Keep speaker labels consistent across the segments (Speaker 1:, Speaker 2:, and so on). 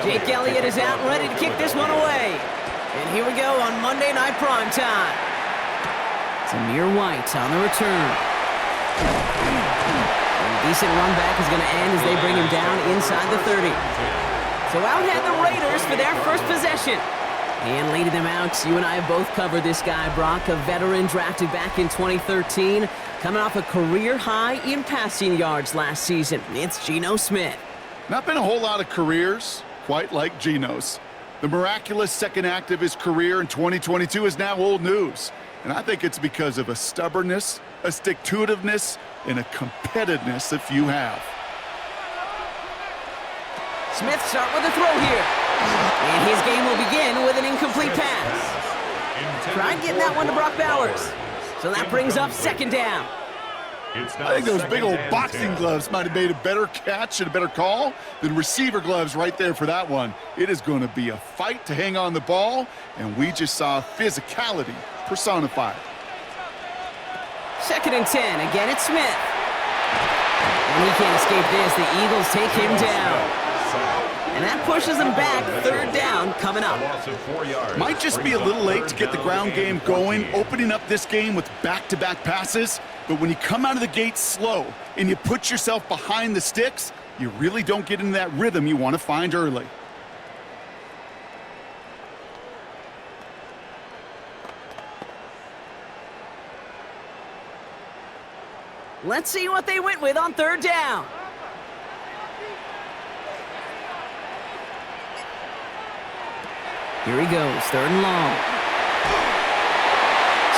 Speaker 1: Jake Elliott is out and ready to kick this one away. And here we go on Monday Night Primetime. Zamir White on the return. And a decent run back is going to end as they bring him down inside the 30. So out head the Raiders for their first possession. And leading them out, you and I have both covered this guy, Brock, a veteran drafted back in 2013, coming off a career high in passing yards last season. It's Geno Smith.
Speaker 2: Not been a whole lot of careers quite like Geno's. The miraculous second act of his career in 2022 is now old news. And I think it's because of a stubbornness, a stick-to-itiveness, and a competitiveness that few have.
Speaker 1: Smith start with a throw here. And his game will begin with an incomplete pass. Tried getting that one to Brock Bowers. So that brings up second down.
Speaker 2: I think those big old boxing gloves might have made a better catch and a better call than receiver gloves right there for that one. It is going to be a fight to hang on the ball, and we just saw physicality personified.
Speaker 1: Second and 10. Again, it's Smith. And he can't escape this. The Eagles take him down. And that pushes them back. Third down coming up.
Speaker 2: Might just be a little late to get the ground game going, opening up this game with back-to-back passes. But when you come out of the gate slow and you put yourself behind the sticks, you really don't get into that rhythm you want to find early.
Speaker 1: Let's see what they went with on third down. Here he goes, third and long.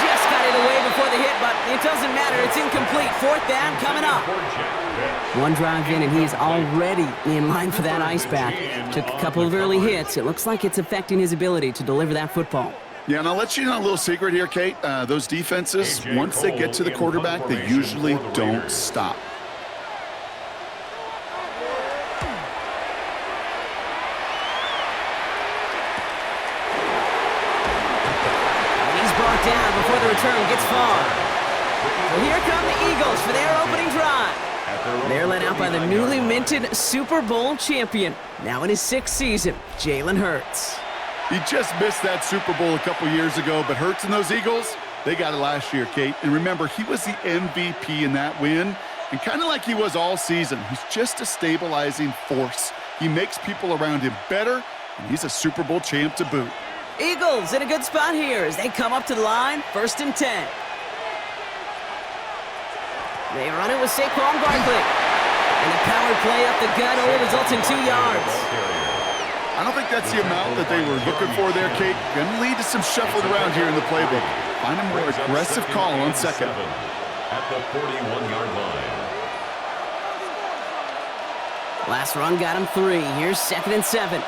Speaker 1: Just got it away before the hit, but it doesn't matter. It's incomplete. Fourth down coming up. One drive in, and he's already in line for that ice bath. Took a couple of early hits. It looks like it's affecting his ability to deliver that football.
Speaker 2: Yeah, and I'll let you know a little secret here, Kate. Those defenses, once they get to the quarterback, they usually don't stop.
Speaker 1: Down before the return gets far. So here come the Eagles for their opening drive. They're led out by the newly minted Super Bowl champion, now in his 6th season, Jalen Hurts.
Speaker 2: He just missed that Super Bowl a couple years ago, but Hurts and those Eagles, they got it last year, Kate. And remember, he was the MVP in that win, and kind of like he was all season, he's just a stabilizing force. He makes people around him better, and he's a Super Bowl champ to boot.
Speaker 1: Eagles in a good spot here as they come up to the line, 1st and 10. They run it with Saquon Barkley. And the power play up the gut only results in 2 yards.
Speaker 2: I don't think that's the amount that they were looking for there, Kate. Going to lead to some shuffling around here in the playbook. Find a more aggressive call on second.
Speaker 3: At the 41-yard line.
Speaker 1: Last run got him 3. Here's 2nd and 7.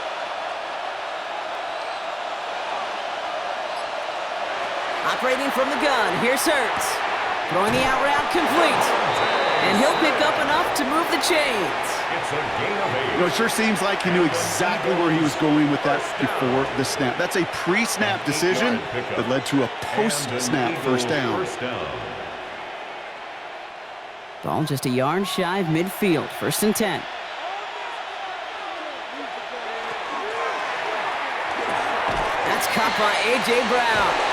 Speaker 1: Operating from the gun, here's Hurts. Throwing the out route complete. And he'll pick up enough to move the chains.
Speaker 3: It's a gain of 8.
Speaker 2: You know, it sure seems like he knew exactly where he was going with that before the snap. That's a pre-snap decision that led to a post-snap first down.
Speaker 1: Ball just a yard shy of midfield, 1st and 10. That's caught by A.J. Brown.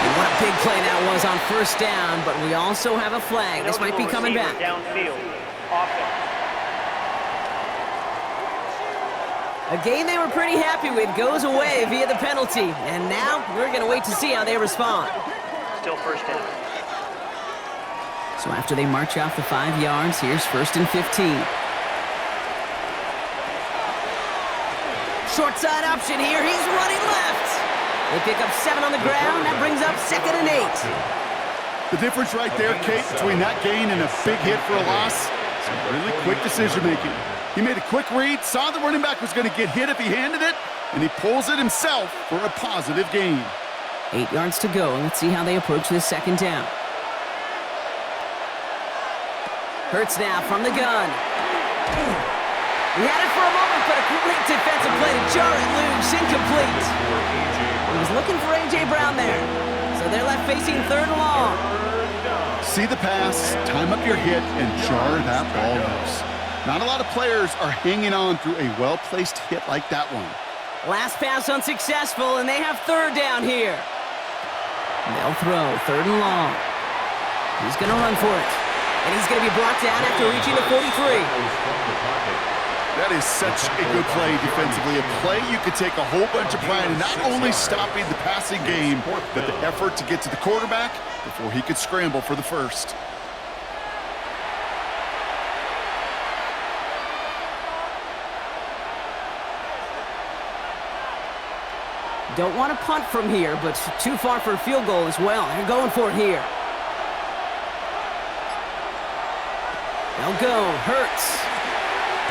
Speaker 1: And what a big play that was on first down, but we also have a flag. This might be coming back.
Speaker 4: Downfield.
Speaker 1: A game they were pretty happy with goes away via the penalty. And now we're going to wait to see how they respond.
Speaker 4: Still first down.
Speaker 1: So after they march off the 5 yards, here's 1st and 15. Short side option here. He's running left. They pick up 7 on the ground. That brings up 2nd and 8.
Speaker 2: The difference right there, Kate, between that gain and a big hit for a loss, some really quick decision-making. He made a quick read, saw the running back was going to get hit if he handed it, and he pulls it himself for a positive gain.
Speaker 1: 8 yards to go. Let's see how they approach this 2nd down. Hurts now from the gun. He had it for a moment, but a great defensive play to jar it loose, incomplete. He was looking for A.J. Brown there. So they're left facing 3rd and long.
Speaker 2: See the pass, time up your hit, and jar that ball loose. Not a lot of players are hanging on through a well-placed hit like that one.
Speaker 1: Last pass unsuccessful, and they have third down here. They'll throw, third and long. He's going to run for it. And he's going to be brought down after reaching the 43.
Speaker 2: That is such a good play defensively. A play you could take a whole bunch of pride in not only stopping the passing game, but the effort to get to the quarterback before he could scramble for the first.
Speaker 1: Don't want to punt from here, but too far for a field goal as well. They're going for it here. They'll go. Hurts.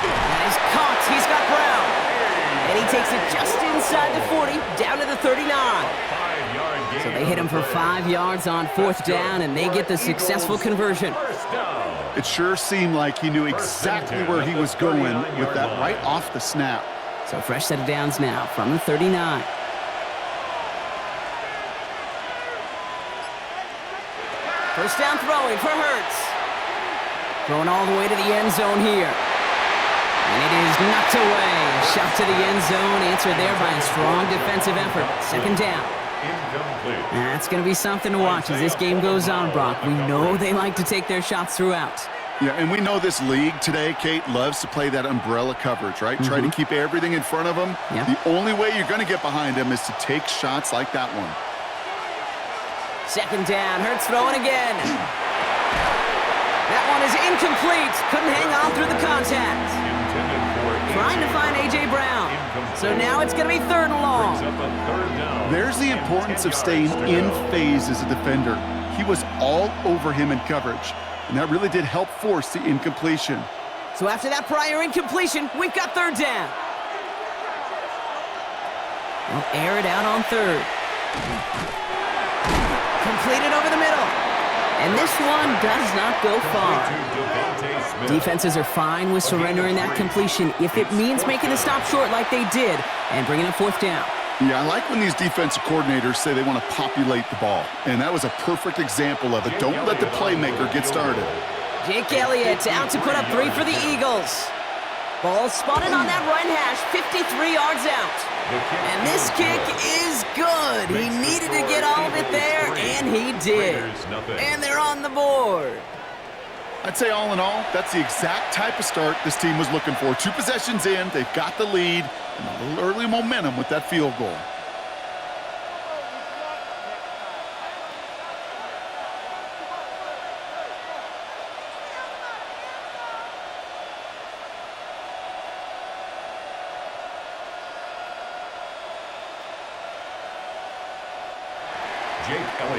Speaker 1: And he's caught. He's got Brown. And he takes it just inside the 40, down to the 39. So they hit him for 5 yards on fourth down, and they get the successful conversion.
Speaker 2: It sure seemed like he knew exactly where he was going with that right off the snap.
Speaker 1: So fresh set of downs now from the 39. First down throwing for Hurts. Throwing all the way to the end zone here. And it is knocked away. Shot to the end zone, answered there by a strong defensive effort. Second down. That's going to be something to watch as this game goes on, Brock. We know they like to take their shots throughout.
Speaker 2: Yeah, and we know this league today, Kate, loves to play that umbrella coverage, right? Try to keep everything in front of them.
Speaker 1: Yep.
Speaker 2: The only way you're going to get behind them is to take shots like that one.
Speaker 1: Second down, Hurts throwing again. That one is incomplete. Couldn't hang on through the contact. Trying to find A.J. Brown. So now it's going to be third and long.
Speaker 2: There's the importance of staying in phase as a defender. He was all over him in coverage, and that really did help force the incompletion.
Speaker 1: So after that prior incompletion, we've got third down. They'll air it out on third. Completed over the middle. And this one does not go far. Defenses are fine with surrendering that completion if it means making the stop short like they did and bringing up fourth down.
Speaker 2: Yeah, I like when these defensive coordinators say they want to populate the ball. And that was a perfect example of it. Don't let the playmaker get started.
Speaker 1: Jake Elliott out to put up 3 for the Eagles. Ball spotted on that right hash, 53 yards out. And this kick is good. He needed to get all of it there, and he did. And they're on the board.
Speaker 2: I'd say all in all, that's the exact type of start this team was looking for. 2 possessions in, they've got the lead, and a little early momentum with that field goal.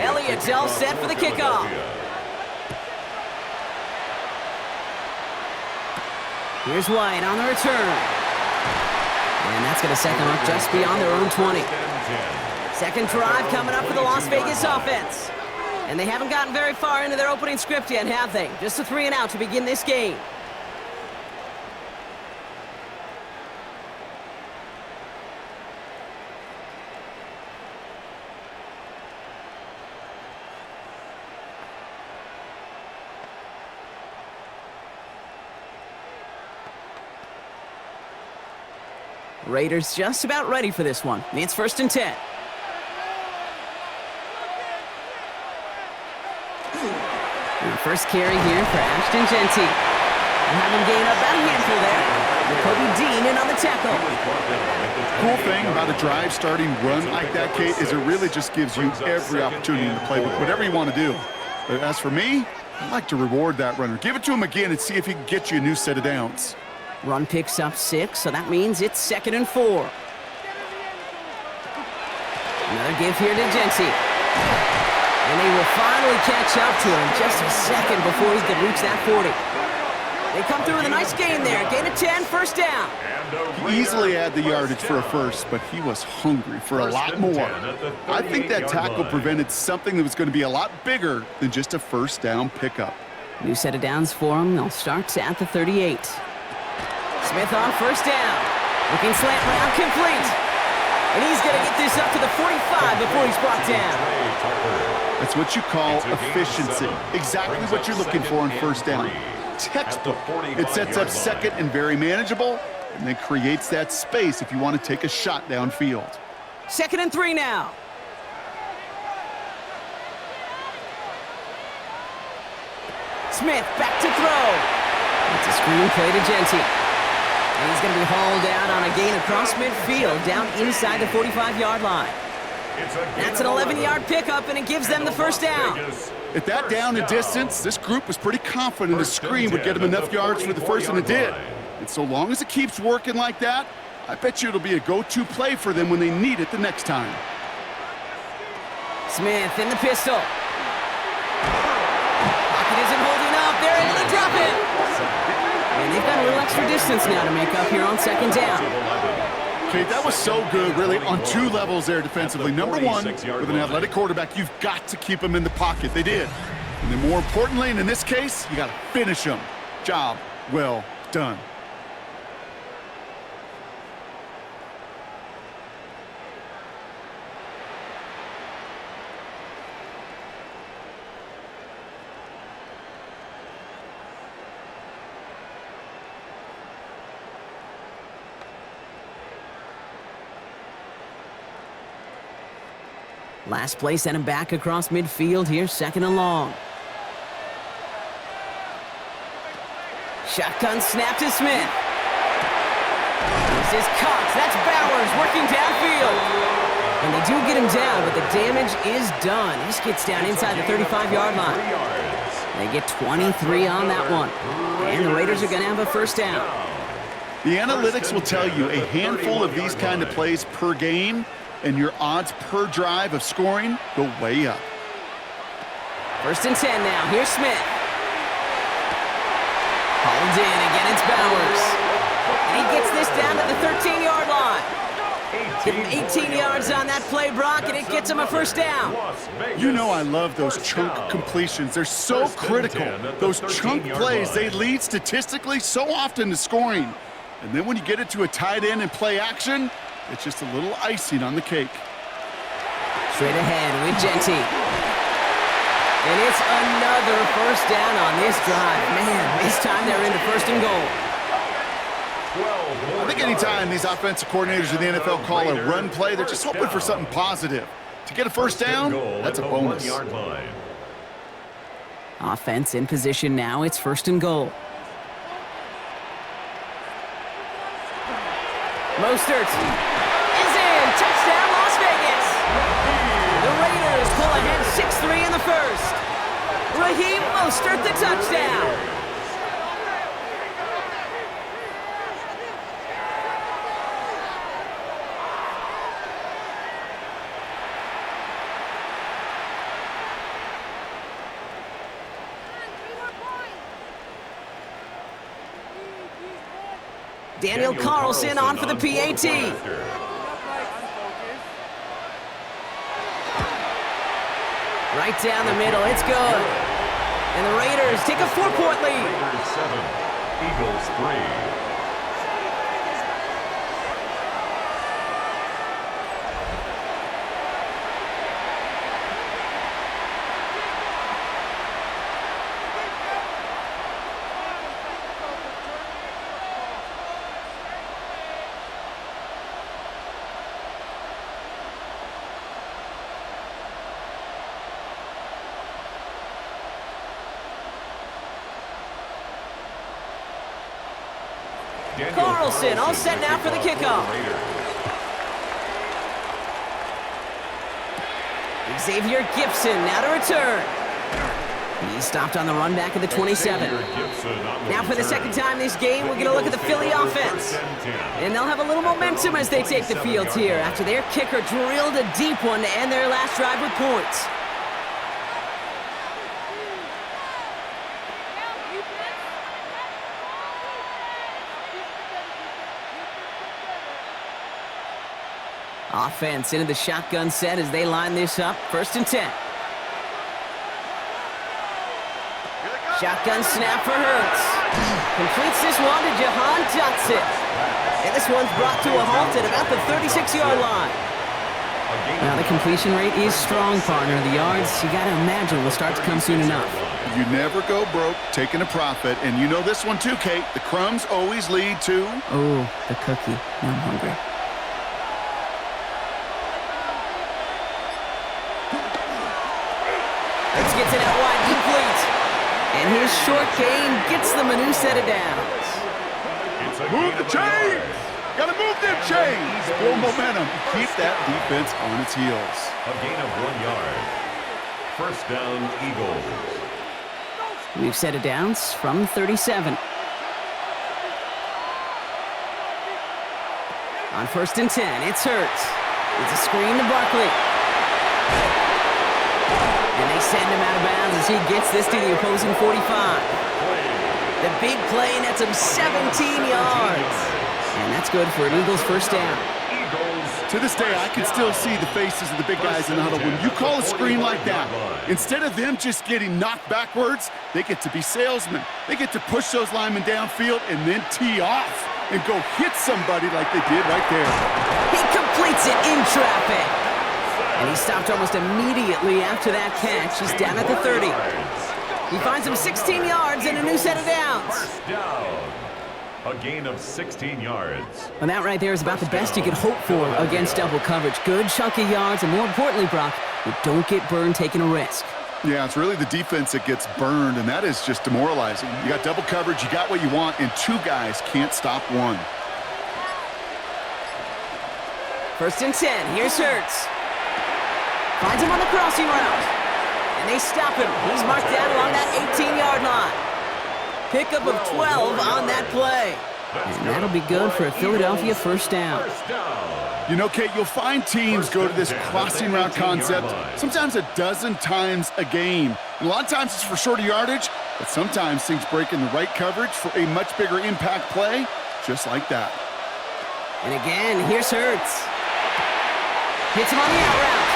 Speaker 1: Elliott's all set for the kickoff. Here's White on the return. And that's going to set them up just beyond their own 20. Second drive coming up for the Las Vegas offense. And they haven't gotten very far into their opening script yet, have they? Just a 3 and out to begin this game. Raiders just about ready for this one. It's first and 10. And the first carry here for Ashton Genty. And have him gain up about a handful there. Kobe Dean in on the tackle.
Speaker 2: Cool thing about a drive starting run like that, Kate, is it really just gives you every opportunity in the playbook, whatever you want to do. But as for me, I'd like to reward that runner. Give it to him again and see if he can get you a new set of downs.
Speaker 1: Run picks up 6, so that means it's 2nd and 4. Another give here to Genty. And they will finally catch up to him just a second before he could reach that 40. They come through with a nice gain there. Gain of 10, first down.
Speaker 2: He easily had the yardage for a first, but he was hungry for a lot more. I think that tackle prevented something that was going to be a lot bigger than just a first down pickup.
Speaker 1: New set of downs for him. They'll start at the 38. Smith on first down. Looking slant route complete. And he's going to get this up to the 45 before he's brought down.
Speaker 2: That's what you call efficiency. Exactly what you're looking for on first down. textbook. It sets up second and very manageable, and then creates that space if you want to take a shot downfield.
Speaker 1: 2nd and 3 now. Smith back to throw. It's a screen play to Genty. And he's going to be hauled out on a gain across midfield down inside the 45-yard line. That's an 11-yard pickup, and it gives them the first down.
Speaker 2: At that down and distance, this group was pretty confident the screen would get them enough yards for the first, and it did. And so long as it keeps working like that, I bet you it'll be a go-to play for them when they need it the next time.
Speaker 1: Smith in the pistol. Pocket isn't holding up. They're able to drop it. And they've got a little extra distance now to make up here on 2nd down.
Speaker 2: Okay, that was so good, really, on 2 levels there defensively. Number one, with an athletic quarterback, you've got to keep him in the pocket. They did. And then more importantly, and in this case, you got to finish him. Job well done.
Speaker 1: Last play sent him back across midfield here, 2nd and long. Shotgun snap to Smith. This is Cox. That's Bowers working downfield. And they do get him down, but the damage is done. This gets down inside the 35-yard line. They get 23 on that one. And the Raiders are going to have a first down.
Speaker 2: The analytics will tell you a handful of these kind of plays per game, and your odds per drive of scoring go way up.
Speaker 1: 1st and 10 now. Here's Smith. Hauled in. Again, it's Bowers. And he gets this down to the 13-yard line. Give him 18 yards on that play, Brock, and it gets him a first down.
Speaker 2: You know I love those chunk completions. They're so critical. Those chunk plays, they lead statistically so often to scoring. And then when you get it to a tight end and play action, it's just a little icing on the cake.
Speaker 1: Straight ahead with Genty. And it's another first down on this drive. Man, this time they're into 1st and goal.
Speaker 2: I think anytime these offensive coordinators in the NFL call a run play, they're just hoping for something positive. To get a first down, that's a bonus.
Speaker 1: Offense in position now. It's 1st and goal. Mostert is in. Touchdown, Las Vegas. The Raiders pull ahead 6-3 in the first. Raheem Mostert, the touchdown. Daniel Carlson on for the PAT. Right down the middle, it's good. And the Raiders take a 4-point lead.
Speaker 3: Raiders 7, Eagles 3.
Speaker 1: Carlson all set now for the kickoff. Xavier Gibson now to return. He stopped on the run back at the 27. Now for the 2nd time this game, we're going to look at the Philly offense. And they'll have a little momentum as they take the field here after their kicker drilled a deep one to end their last drive with points. Offense into the shotgun set as they line this up. 1st and 10. Shotgun snap for Hurts. Completes this one to Jahan Dotson. And this one's brought to a halt at about the 36-yard line. Now the completion rate is strong, partner. The yards, you got to imagine, will start to come soon enough.
Speaker 2: You never go broke taking a profit, and you know this one too, Kate. The crumbs always lead to...
Speaker 1: Oh, the cookie. Now I'm hungry. Let's get to that wide complete. And his short gain gets them a new set of downs.
Speaker 2: Move the chains! Gotta move them chains! Build momentum. Keep that defense on its heels.
Speaker 3: A gain of 1 yard. First down, Eagles.
Speaker 1: We've set of downs from 37. On 1st and 10, it's Hurts. It's a screen to Barkley. And they send him out of bounds as he gets this to the opposing 45. The big play nets him 17 yards. And that's good for an Eagles first down.
Speaker 2: To this day, I can still see the faces of the big guys in the huddle. When you call a screen like that, instead of them just getting knocked backwards, they get to be salesmen. They get to push those linemen downfield and then tee off and go hit somebody like they did right there.
Speaker 1: He completes it in traffic. And he stopped almost immediately after that catch. He's down at the 30. He finds him 16 yards and a new set of downs.
Speaker 3: First down. A gain of 16 yards.
Speaker 1: And that right there is about the best you could hope for against double coverage. Good chunky yards, and more importantly, Brock, you don't get burned taking a risk.
Speaker 2: Yeah, it's really the defense that gets burned, and that is just demoralizing. You got double coverage, you got what you want, and 2 guys can't stop one.
Speaker 1: 1st and 10, here's Hurts. Finds him on the crossing route. And they stop him. He's marked down along that 18-yard line. Pickup of 12 on that play. And that'll be good for a Philadelphia first down.
Speaker 2: You know, Kate, you'll find teams go to this crossing route concept sometimes a dozen times a game. And a lot of times it's for shorter yardage, but sometimes things break in the right coverage for a much bigger impact play, just like that.
Speaker 1: And again, here's Hurts. Hits him on the out route.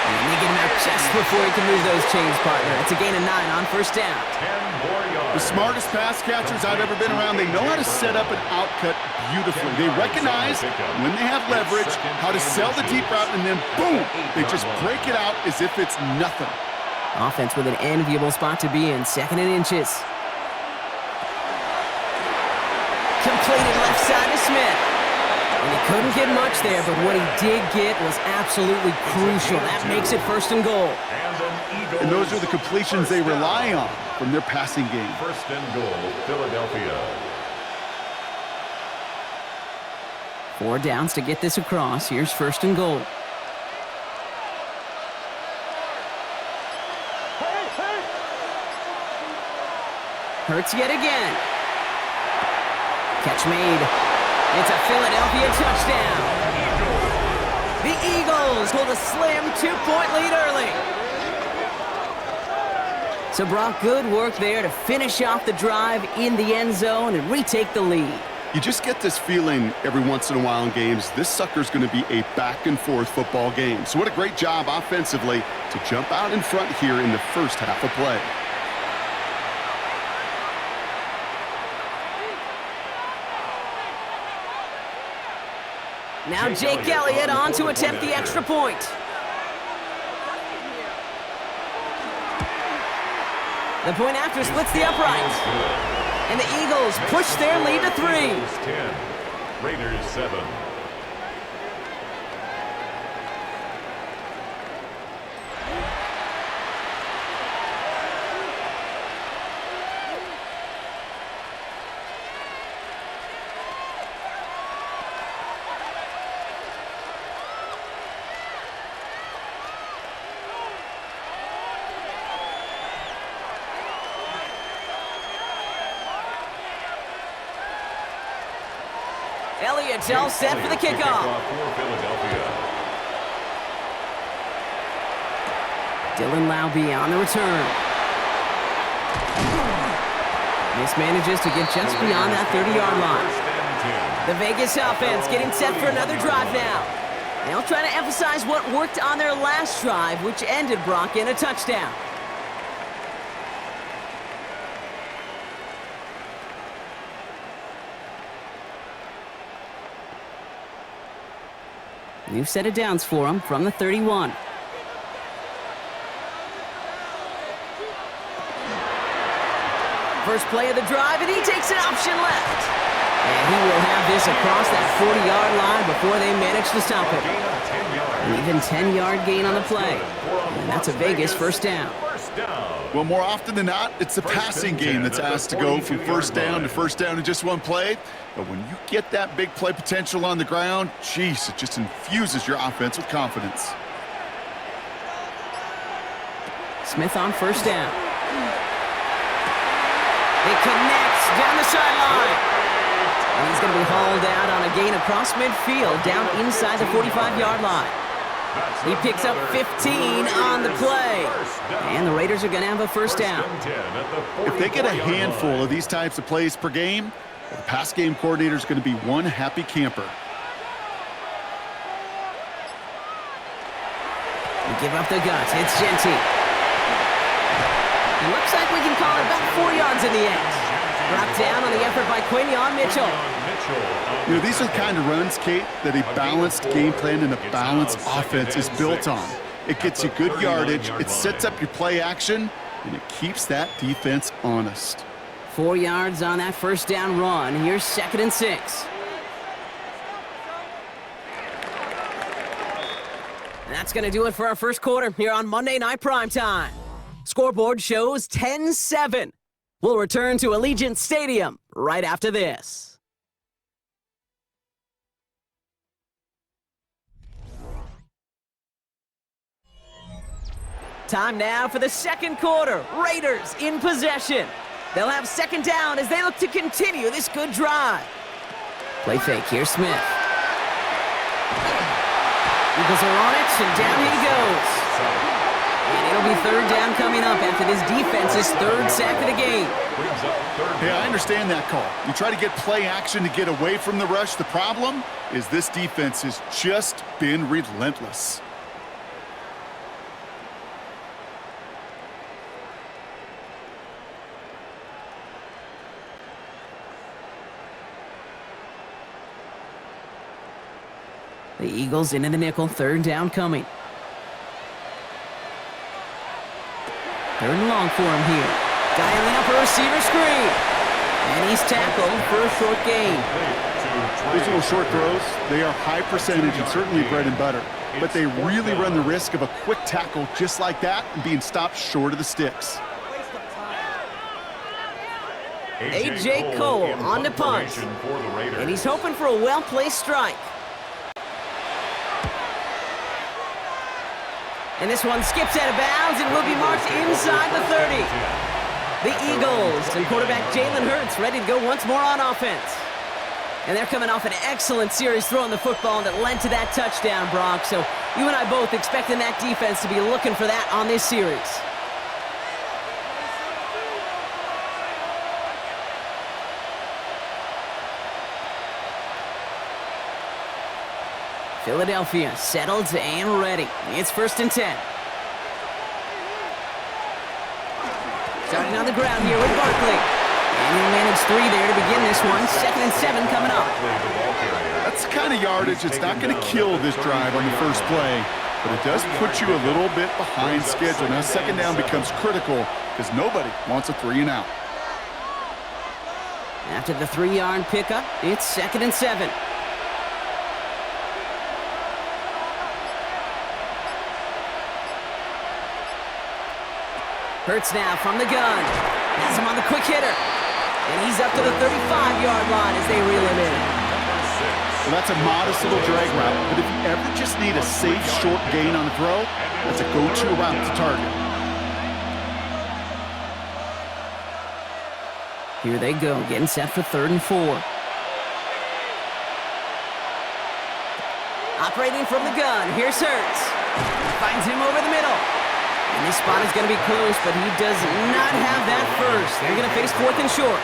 Speaker 1: And they get him out just before he can move those chains, partner. It's a gain of 9 on first down.
Speaker 3: 10 more yards.
Speaker 2: The smartest pass catchers I've ever been around, they know how to set up an outcut beautifully. They recognize when they have leverage, how to sell the deep route, and then boom, they just break it out as if it's nothing.
Speaker 1: Offense with an enviable spot to be in, 2nd and inches. Completed left side to Smith. And he couldn't get much there, but what he did get was absolutely crucial. That makes it 1st and goal.
Speaker 2: And those are the completions they rely on from their passing game.
Speaker 3: 1st and goal, Philadelphia.
Speaker 1: 4 downs to get this across. Here's 1st and goal. Hurts yet again. Catch made. It's a Philadelphia touchdown. The Eagles hold a slim 2-point lead early. So Brock, good work there to finish off the drive in the end zone and retake the lead.
Speaker 2: You just get this feeling every once in a while in games, this sucker's going to be a back-and-forth football game. So what a great job offensively to jump out in front here in the first half of play.
Speaker 1: Now Jake Elliott on to attempt the extra point. The point after splits the upright. And the Eagles push their lead to 3.
Speaker 3: 10, Raiders 7.
Speaker 1: Elliott's all set for the kickoff. Dylan Laube on the return. Manages to get just beyond that 30-yard line. The Vegas offense getting set for another drive now. They'll try to emphasize what worked on their last drive, which ended, Brock, in a touchdown. New set of downs for him from the 31. First play of the drive, and he takes an option left. And he will have this across that 40-yard line before they manage to stop it. An even 10-yard gain on the play. And that's a Vegas first down.
Speaker 2: Well, more often than not, it's the passing game that's asked to go from first down in just one play. But when you get that big play potential on the ground, geez, it just infuses your offense with confidence.
Speaker 1: Smith on first down. He connects down the sideline. And he's going to be hauled out on a gain across midfield down inside the 45-yard line. He picks up 15 on the play. And the Raiders are going to have a first down.
Speaker 2: If they get a handful of these types of plays per game, the pass game coordinator is going to be one happy camper.
Speaker 1: We give up the guts. It's Genty. It looks like we can call it about 4 yards in the end. Brought down on the effort by Quinion Mitchell.
Speaker 2: You know, these are the kind of runs, Kate, that a balanced game plan and a balanced offense is built on. It gets you good yardage, it sets up your play action, and it keeps that defense honest.
Speaker 1: 4 yards on that first down run. Here's 2nd and 6. And that's going to do it for our first quarter here on Monday Night Primetime. Scoreboard shows 10-7. We'll return to Allegiant Stadium right after this. Time now for the second quarter. Raiders in possession. They'll have second down as they look to continue this good drive. Play fake. Here's Smith. Eagles are on it, and down he goes. And it'll be third down coming up after this defense's third sack of the game.
Speaker 2: Hey, I understand that call. You try to get play action to get away from the rush. The problem is this defense has just been relentless.
Speaker 1: The Eagles into the nickel, third down coming. Third and long for him here. Dialing up a receiver screen. And he's tackled for a short gain.
Speaker 2: Those little short throws, they are high percentage and certainly bread and butter. But they really run the risk of a quick tackle just like that and being stopped short of the sticks.
Speaker 1: A.J. Cole on the punt. And he's hoping for a well-placed strike. And this one skips out of bounds and will be marked inside the 30. The Eagles and quarterback Jalen Hurts ready to go once more on offense. And they're coming off an excellent series throwing the football that led to that touchdown, Brock. So you and I both expecting that defense to be looking for that on this series. Philadelphia settled and ready. It's 1st and 10. Starting on the ground here with Barkley. And he'll manage 3 there to begin this one. 2nd and 7 coming up.
Speaker 2: That's the kind of yardage that's not going to kill this drive on the first play, but it does put you a little bit behind schedule. Now second down becomes critical because nobody wants a 3 and out.
Speaker 1: After the 3-yard pickup, it's 2nd and 7. Hurts now from the gun. Has him on the quick hitter. And he's up to the 35-yard line as they reel him in.
Speaker 2: Well, that's a modest little drag route, but if you ever just need a safe short gain on a throw, that's a go-to route to target.
Speaker 1: Here they go, getting set for 3rd and 4. Operating from the gun, here's Hurts. Finds him over the middle. And this spot is going to be close, but he does not have that first. They're going to face 4th and short.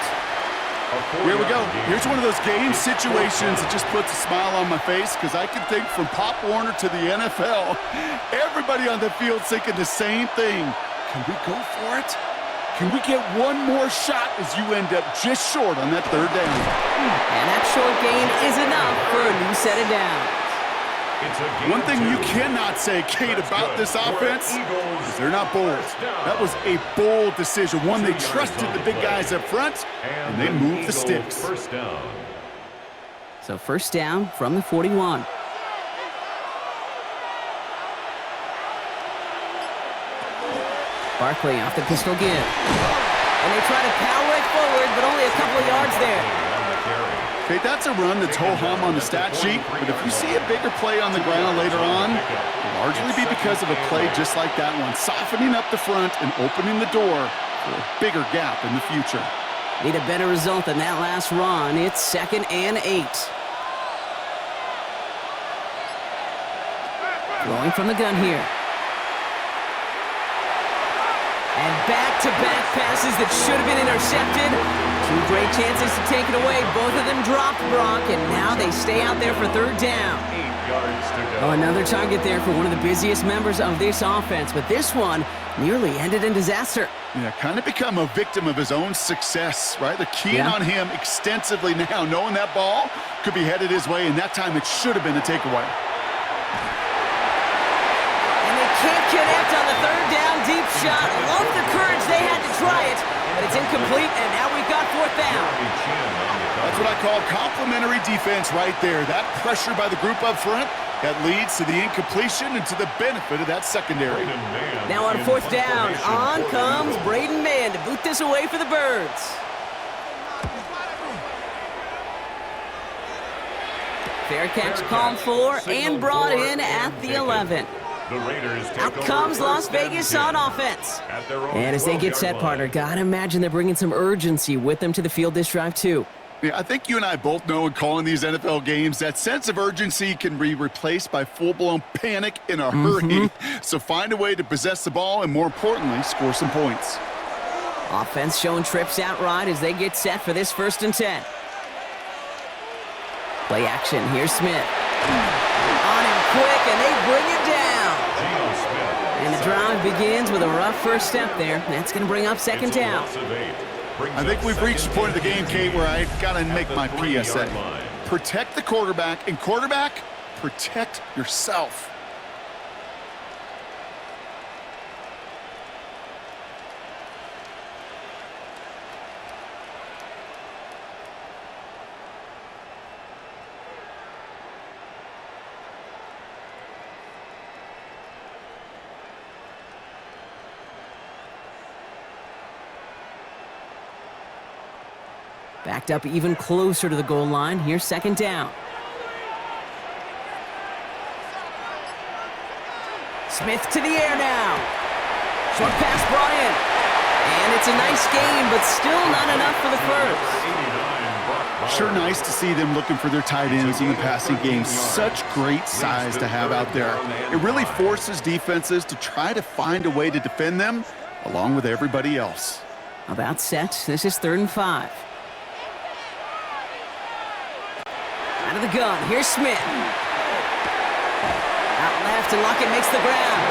Speaker 2: Here we go. Here's one of those game situations that just puts a smile on my face because I can think from Pop Warner to the NFL, everybody on the field thinking the same thing. Can we go for it? Can we get one more shot as you end up just short on that 3rd down?
Speaker 1: And that short gain is enough for a new set of downs.
Speaker 2: One thing you cannot say, Kate, about this offense is they're not bold. That was a bold decision. One, they trusted the big guys up front, and they moved the sticks.
Speaker 1: So first down from the 41. Barkley off the pistol give. And they try to power it forward, but only a couple of yards there.
Speaker 2: Okay, that's a run that's ho-hum on the stat sheet, but if you see a bigger play on the ground later on, it'll largely be because of a play just like that one, softening up the front and opening the door for a bigger gap in the future.
Speaker 1: Need a better result than that last run. It's 2nd and 8. Throwing from the gun here. And back-to-back passes that should have been intercepted. 2 great chances to take it away. Both of them dropped, Brock, and now they stay out there for 3rd down.
Speaker 3: 8 yards to go.
Speaker 1: Oh, another target there for one of the busiest members of this offense, but this one nearly ended in disaster.
Speaker 2: Yeah, kind of become a victim of his own success, right? They're keying on him extensively now, knowing that ball could be headed his way, and that time it should have been a takeaway.
Speaker 1: Can't connect on the 3rd down deep shot. Love the courage they had to try it, but it's incomplete, and now we've got 4th down.
Speaker 2: That's what I call complimentary defense right there. That pressure by the group up front, that leads to the incompletion and to the benefit of that secondary.
Speaker 1: Now on 4th down, on comes Braden Mann to boot this away for the Birds. Fair catch called for and brought in at the 11. Out comes Las Vegas on offense. And as they get set, partner, gotta imagine they're bringing some urgency with them to the field this drive, too.
Speaker 2: Yeah, I think you and I both know in calling these NFL games, that sense of urgency can be replaced by full-blown panic in a hurry. So find a way to possess the ball and, more importantly, score some points.
Speaker 1: Offense showing trips outright as they get set for this 1st and 10. Play action. Here's Smith. On him quick, and they bring it down. And the drive begins with a rough first step there. That's going to bring up 2nd down.
Speaker 2: I think we've reached the point of the game, Kate, where I got to make my PSA. Protect the quarterback, and quarterback, protect yourself.
Speaker 1: Backed up even closer to the goal line. Here's 2nd down. Smith to the air now. Short pass brought in. And it's a nice gain, but still not enough for the first.
Speaker 2: Sure nice to see them looking for their tight ends in the passing game. Such great size to have out there. It really forces defenses to try to find a way to defend them along with everybody else.
Speaker 1: About set. This is 3rd and 5. Out of the gun, here's Smith. Out left, and Lockett makes the ground.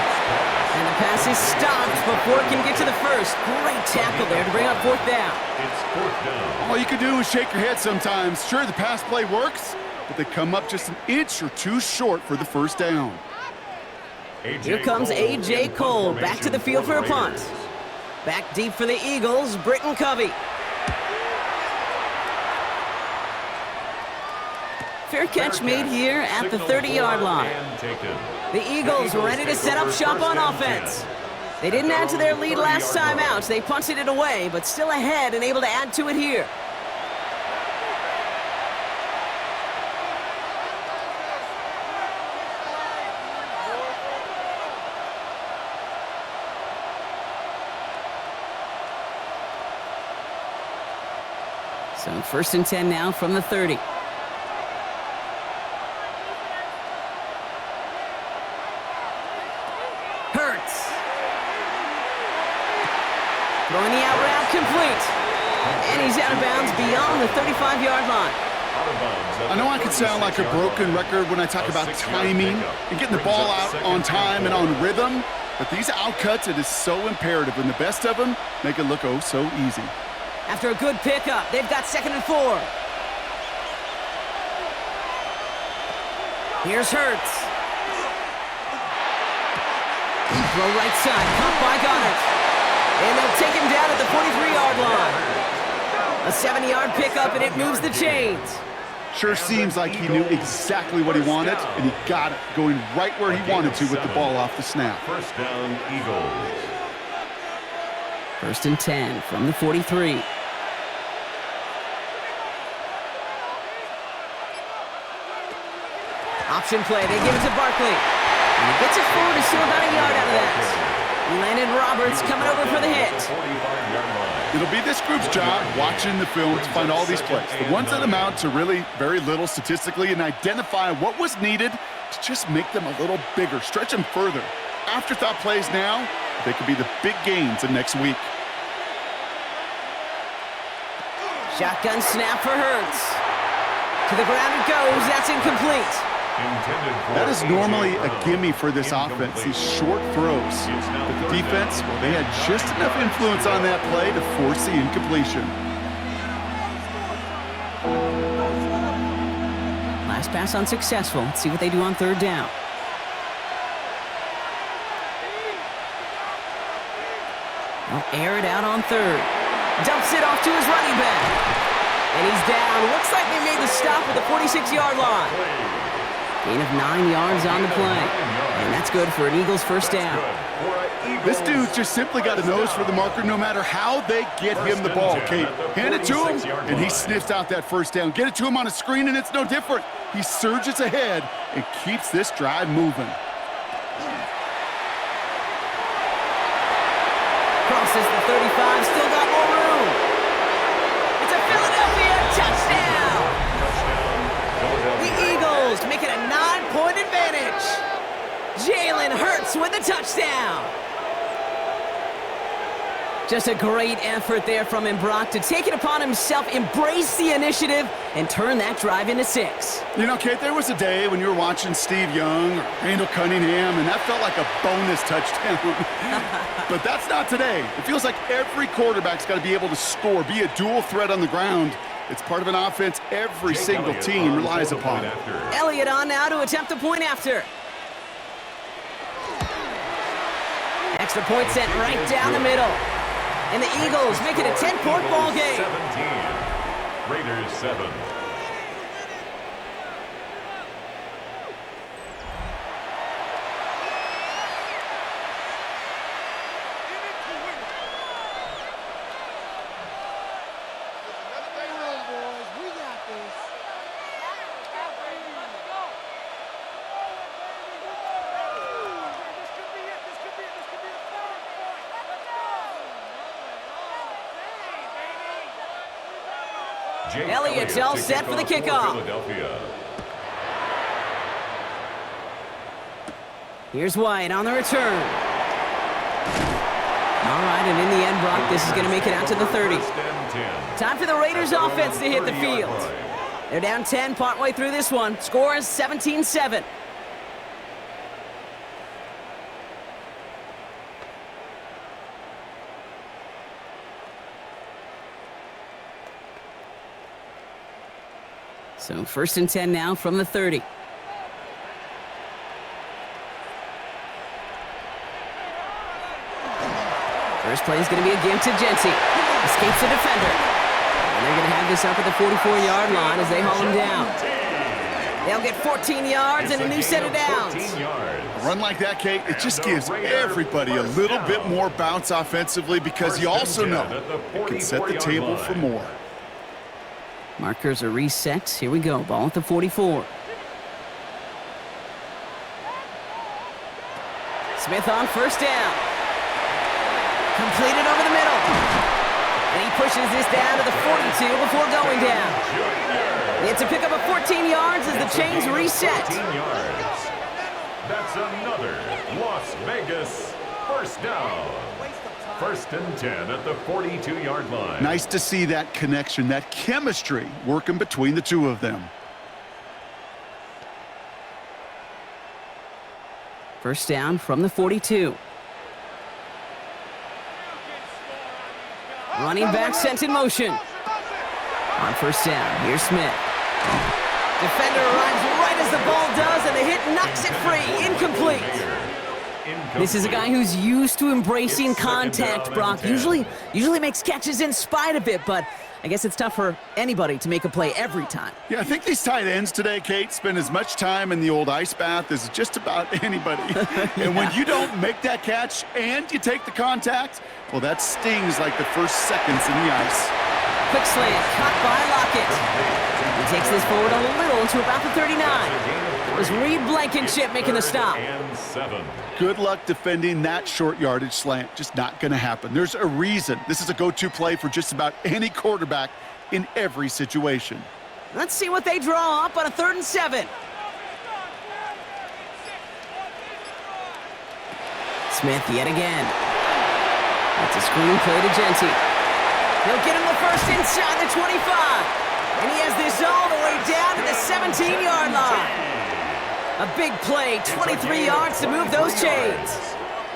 Speaker 1: And the pass is stopped before it can get to the first. Great tackle there to bring up 4th down.
Speaker 3: It's 4th down.
Speaker 2: All you can do is shake your head sometimes. Sure, the pass play works, but they come up just an inch or two short for the 1st down.
Speaker 1: Here comes A.J. Cole back to the field for a punt. Back deep for the Eagles, Britton Covey. Fair catch made here at the 30-yard line. The Eagles ready to set up shop on offense. They didn't add to their lead last time out. They punted it away, but still ahead and able to add to it here. So 1st and 10 now from the 30. Throwing the out route complete. And he's out of bounds beyond the 35-yard line.
Speaker 2: I know I can sound like a broken record when I talk about timing and getting the ball out on time and on rhythm, but these outcuts, it is so imperative, and the best of them make it look oh so easy.
Speaker 1: After a good pickup, they've got 2nd and 4. Here's Hurts. Throw right side, caught by Goddard. And they'll take him down at the 43-yard line. A 70-yard pickup, and it moves the chains.
Speaker 2: Sure seems like he knew exactly what he wanted, and he got it, going right where he wanted to with the ball off the snap.
Speaker 3: First down, Eagles.
Speaker 1: 1st and 10 from the 43. Option play, they give it to Barkley. And he gets it forward to still about a yard out of that. Landon Roberts coming over for the hit.
Speaker 2: It'll be this group's job watching the film to find all these plays, the ones that amount to really very little statistically, and identify what was needed to just make them a little bigger, stretch them further. Afterthought plays now, they could be the big gains in next week.
Speaker 1: Shotgun snap for Hurts. To the ground it goes. That's incomplete.
Speaker 2: That is normally a gimme for this offense, these short throws. But the defense, well, they had just enough influence on that play to force the incompletion.
Speaker 1: Last pass unsuccessful. Let's see what they do on 3rd down. They'll air it out on 3rd. Dumps it off to his running back. And he's down. Looks like they made the stop at the 46-yard line. Gain of 9 yards on the play. And that's good for an Eagles first down.
Speaker 2: This dude just simply got a nose for the marker no matter how they get him the ball, Kate. Hand it to him, and he sniffs out that first down. Get it to him on a screen, and it's no different. He surges ahead and keeps this drive moving.
Speaker 1: Crosses the 35, still got more room. It's a Philadelphia touchdown! The Eagles make it a 9-point advantage. Jalen Hurts with a touchdown. Just a great effort there from him, Brock, to take it upon himself, embrace the initiative, and turn that drive into 6.
Speaker 2: You know, Kate, there was a day when you were watching Steve Young or Randall Cunningham, and that felt like a bonus touchdown. But that's not today. It feels like every quarterback's got to be able to score, be a dual threat on the ground. It's part of an offense every single team relies upon.
Speaker 1: Elliott on now to attempt a point after. Extra point sent right down the middle. And the Eagles make it a 10-point ball game.
Speaker 3: 17. Raiders 7.
Speaker 1: Elliott's all set for the kickoff. Here's White on the return. All right, and in the end, Brock, this is going to make it out to the 30. Time for the Raiders offense to hit the field. They're down 10 partway through this one. Score is 17-7. So 1st and 10 now from the 30. First play is going to be a give to Jency. Escapes the defender. And they're going to have this up at the 44-yard line as they haul him down. They'll get 14 yards and a new set of downs.
Speaker 2: A run like that, Kate, it just gives everybody a little bit more bounce offensively because you also know it can set the table for more.
Speaker 1: Markers are reset. Here we go. Ball at the 44. Smith on first down. Completed over the middle. And he pushes this down to the 42 before going down. It's a pickup of 14 yards as the chains reset.
Speaker 3: 14 yards. That's another Las Vegas first down. 1st and 10 at the 42-yard line.
Speaker 2: Nice to see that connection, that chemistry working between the two of them.
Speaker 1: First down from the 42. Running back sent in motion. On first down, here's Smith. Defender arrives right as the ball does, and the hit knocks it free. Incomplete. This is a guy who's used to embracing contact, Brock. Usually makes catches in spite of it, but I guess it's tough for anybody to make a play every time.
Speaker 2: Yeah, I think these tight ends today, Kate, spend as much time in the old ice bath as just about anybody. And when you don't make that catch and you take the contact, well, that stings like the first seconds in the ice.
Speaker 1: Quick slant, caught by Lockett. He takes this forward a little to about the 39. It was Reed Blankenship making the stop.
Speaker 2: Good luck defending that short yardage slant. Just not going to happen. There's a reason this is a go-to play for just about any quarterback in every situation.
Speaker 1: Let's see what they draw up on a 3rd and 7. Smith yet again. That's a screen play to Genty. He'll get him the first inside the 25. And he has this all the way down to the 17-yard line. A big play, 23 yards to move those chains.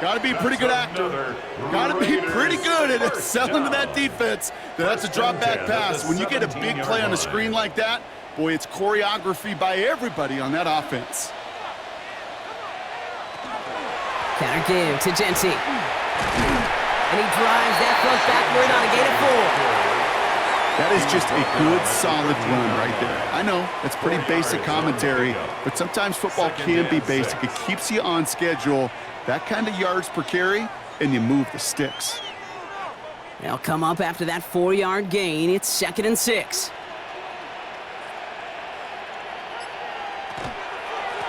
Speaker 2: Got to be a pretty good actor. Got to be pretty good at selling to that defense. That's a drop-back pass. When you get a big play on a screen like that, boy, it's choreography by everybody on that offense.
Speaker 1: Counter give to Genty. And he drives that front backward on a gain of 4.
Speaker 2: That is just a good, solid run right there. I know, that's pretty basic commentary, but sometimes football can be basic. It keeps you on schedule, that kind of yards per carry, and you move the sticks.
Speaker 1: They'll come up after that 4-yard gain. It's 2nd and 6.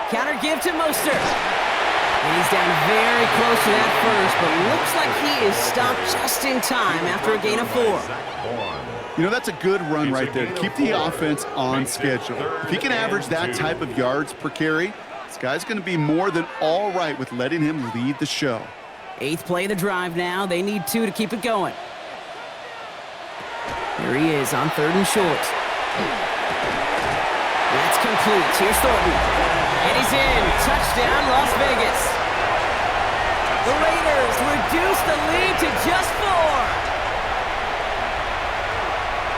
Speaker 1: Counter give to Mostert. And he's down very close to that first, but looks like he is stopped just in time after a gain of 4.
Speaker 2: You know, that's a good run right there to keep the offense on schedule. If he can average that type of yards per carry, this guy's going to be more than all right with letting him lead the show.
Speaker 1: 8th play of the drive now. They need 2 to keep it going. Here he is on 3rd and short. That's complete. Here's Thornton. And he's in. Touchdown, Las Vegas. The Raiders reduce the lead to just 4.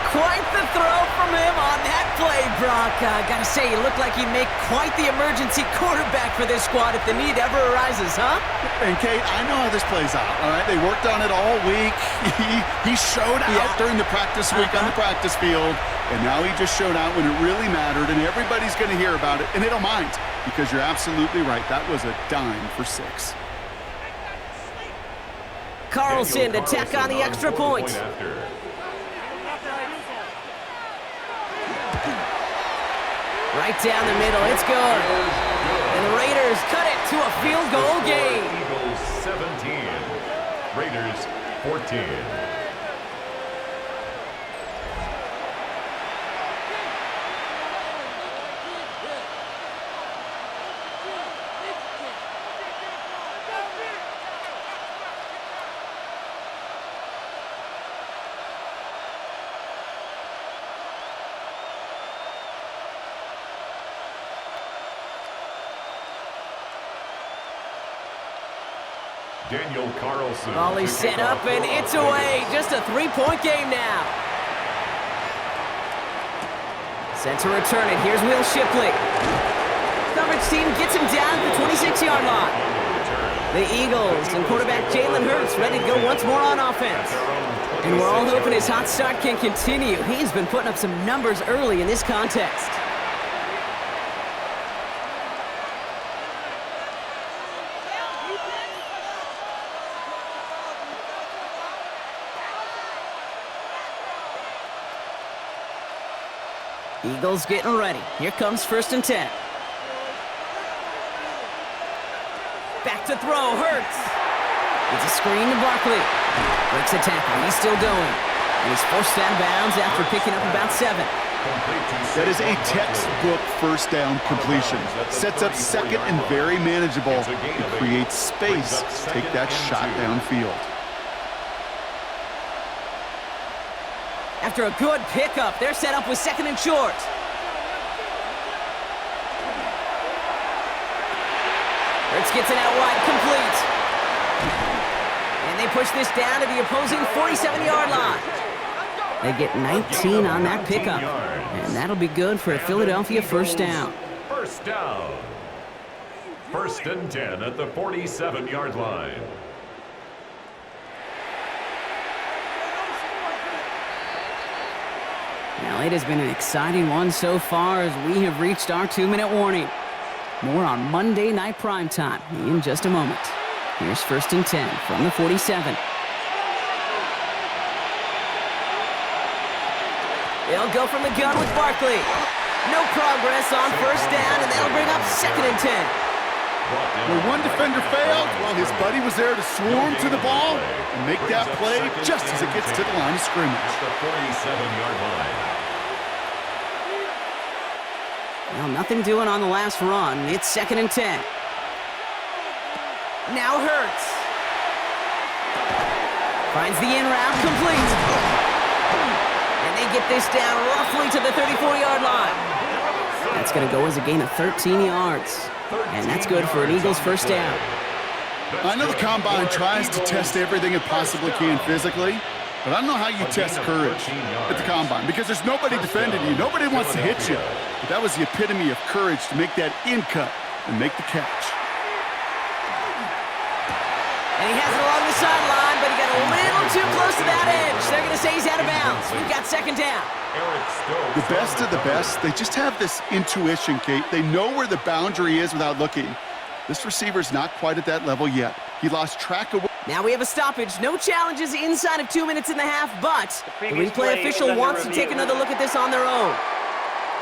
Speaker 1: Quite the throw from him on that play, Brock. Gotta say, he looked like he'd make quite the emergency quarterback for this squad if the need ever arises, huh?
Speaker 2: And, Kate, I know how this plays out, all right? They worked on it all week. He showed out during the practice week on the practice field, and now he just showed out when it really mattered, and everybody's going to hear about it, and they don't mind, because you're absolutely right. That was a dime for 6.
Speaker 1: Carlson to tack on the extra point. Right down the middle, it's good. And the Raiders cut it to a field goal game.
Speaker 3: Eagles 17, Raiders 14. Daniel Carlson.
Speaker 1: Volley set up, and it's away. Just a 3-point game now. Set to return it. Here's Will Shipley. Coverage team gets him down at the 26-yard line. The Eagles and quarterback Jalen Hurts ready to go once more on offense. And we're all hoping his hot start can continue. He's been putting up some numbers early in this contest. Eagles getting ready. Here comes 1st and 10. Back to throw, Hurts. It's a screen to Barkley. Breaks a tackle, he's still going. And he's forced out of bounds after picking up about 7.
Speaker 2: That is a textbook first down completion. Sets up 2nd and very manageable. It creates space to take that shot downfield.
Speaker 1: After a good pickup, they're set up with 2nd and short. Hurts gets it out wide, complete. And they push this down to the opposing 47-yard line. They get 19 on that pickup. And that'll be good for a Philadelphia first down.
Speaker 3: First down. First and 10 at the 47-yard line.
Speaker 1: Well, it has been an exciting one so far as we have reached our 2-minute warning. More on Monday Night Primetime in just a moment. Here's first and 10 from the 47. They'll go from the gun with Barkley. No progress on first down, and that'll bring up second and 10.
Speaker 2: Where one defender failed, well, his buddy was there to swarm to the ball and make that play just as it gets to the line of scrimmage.
Speaker 3: At the 47-yard line.
Speaker 1: Well, nothing doing on the last run. It's second and 10. Now Hurts. Finds the in route, complete. And they get this down roughly to the 34-yard line. That's going to go as a gain of 13 yards. And that's good for an Eagles first down.
Speaker 2: I know the Combine tries to test everything it possibly can physically, but I don't know how you test courage at the Combine because there's nobody defending you. Nobody wants to hit you. But that was the epitome of courage to make that in cut and make the catch.
Speaker 1: And he has it along the sideline, but he got a little too close to that edge. They're going to say he's out of bounds. We've got second down.
Speaker 2: The best of the best, they just have this intuition, Kate. They know where the boundary is without looking. This receiver's not quite at that level yet. He lost track of...
Speaker 1: Now we have a stoppage. No challenges inside of 2 minutes and a half, but the replay official wants to take another look at this on their own.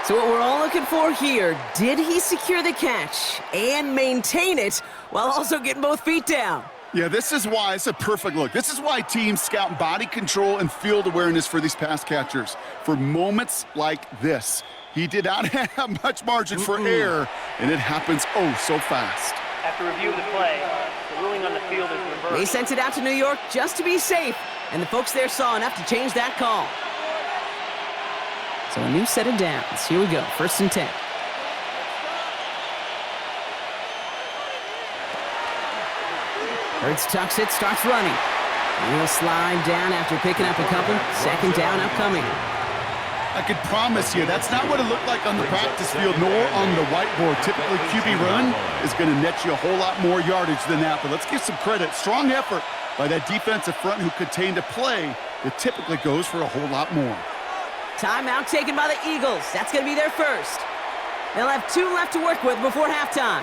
Speaker 1: So what we're all looking for here, did he secure the catch and maintain it while also getting both feet down?
Speaker 2: Yeah, this is why it's a perfect look. This is why teams scout body control and field awareness for these pass catchers. For moments like this, he did not have much margin for error, and it happens oh so fast.
Speaker 4: After review of the play, the ruling on the field is reversed.
Speaker 1: They sent it out to New York just to be safe, and the folks there saw enough to change that call. So a new set of downs. Here we go, first and 10. Hurts tucks it, starts running. And he'll slide down after picking up a couple. Second down upcoming.
Speaker 2: I could promise you that's not what it looked like on the practice field nor on the whiteboard. Typically, QB run is going to net you a whole lot more yardage than that. But let's give some credit. Strong effort by that defensive front who contained a play that typically goes for a whole lot more.
Speaker 1: Timeout taken by the Eagles. That's going to be their first. They'll have 2 left to work with before halftime.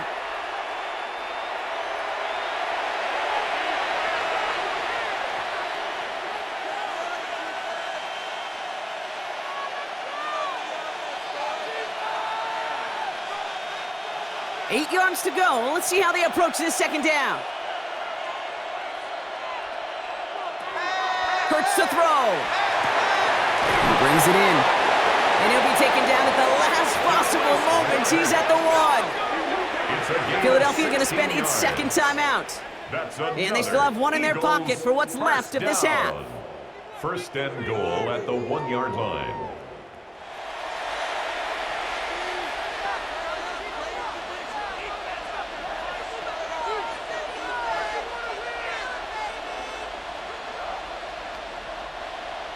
Speaker 1: Eight yards to go. Let's see how they approach this second down. Hurts to throw. He brings it in. And he'll be taken down at the last possible moment. He's at the 1. Philadelphia going to spend its second timeout. And they still have 1 in their pocket for what's left of this half.
Speaker 3: First and goal at the 1-yard line.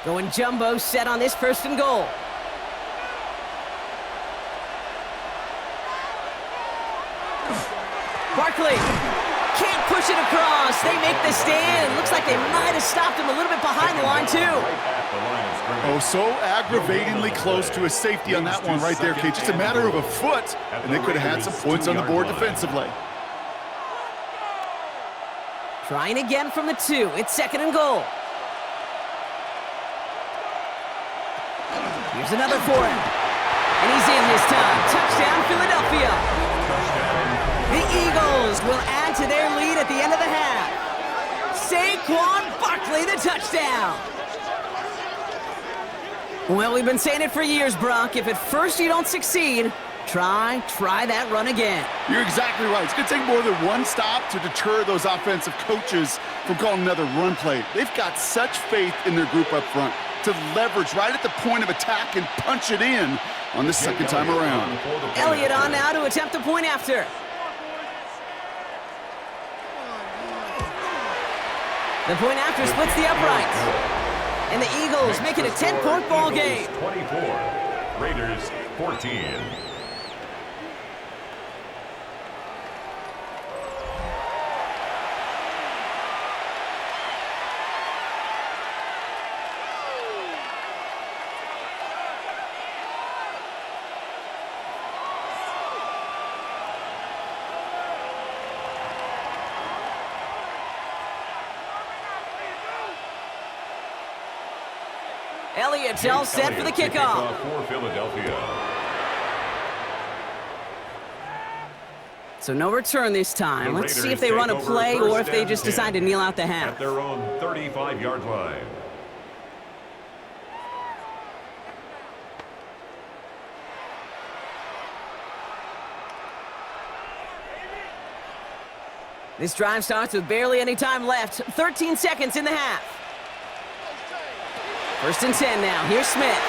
Speaker 1: Going jumbo set on this first and goal. Barkley can't push it across. They make the stand. Looks like they might have stopped him a little bit behind the line, too.
Speaker 2: Oh, so aggravatingly close to a safety on that one right there, Kate. Just a matter of a foot, and they could have had some points on the board defensively.
Speaker 1: Trying again from the 2. It's second and goal. Here's another for him. And he's in this time. Touchdown, Philadelphia. The Eagles will add to their lead at the end of the half. Saquon Barkley, the touchdown. Well, we've been saying it for years, Brock. If at first you don't succeed, try that run again.
Speaker 2: You're exactly right. It's going to take more than one stop to deter those offensive coaches from calling another run play. They've got such faith in their group up front to leverage right at the point of attack and punch it in on the second time around.
Speaker 1: Elliott on now to attempt the point after. The point after splits the uprights. And the Eagles make it a 10-point ball game.
Speaker 3: 24, Raiders 14.
Speaker 1: Elliott's all set for the kickoff.
Speaker 3: For Philadelphia.
Speaker 1: So no return this time. Let's see if they run a play or if they just decide to kneel out the half.
Speaker 3: At their own 35-yard line.
Speaker 1: This drive starts with barely any time left. 13 seconds in the half. 1st and 10 now. Here's Smith.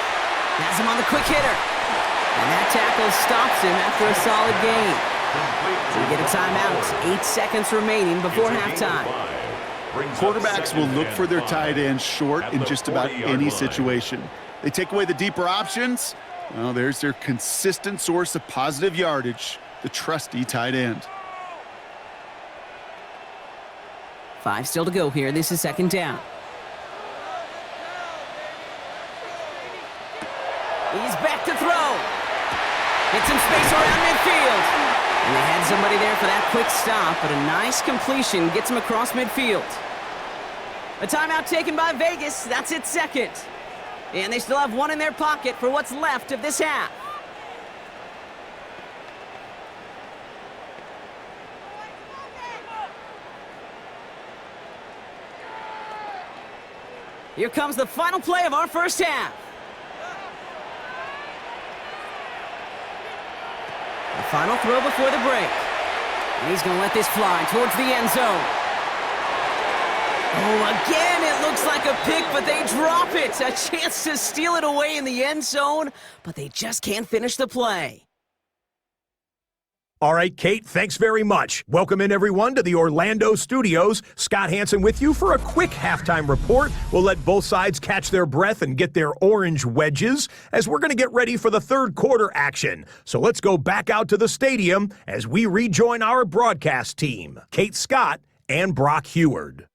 Speaker 1: Has him on the quick hitter. And that tackle stops him after a solid gain. So we get a timeout. 8 seconds remaining before halftime.
Speaker 2: Quarterbacks will look for their tight ends short in just about any situation. They take away the deeper options. Well, there's their consistent source of positive yardage, the trusty tight end.
Speaker 1: 5 still to go here. This is 2nd down. He's back to throw. Gets some space around midfield. And they had somebody there for that quick stop, but a nice completion gets him across midfield. A timeout taken by Vegas. That's its 2nd. And they still have 1 in their pocket for what's left of this half. Here comes the final play of our first half. The final throw before the break. And he's going to let this fly towards the end zone. Oh, again, it looks like a pick, but they drop it. A chance to steal it away in the end zone, but they just can't finish the play.
Speaker 5: All right, Kate, thanks very much. Welcome in, everyone, to the Orlando studios. Scott Hansen with you for a quick halftime report. We'll let both sides catch their breath and get their orange wedges as we're going to get ready for the 3rd quarter action. So let's go back out to the stadium as we rejoin our broadcast team, Kate Scott and Brock Heward.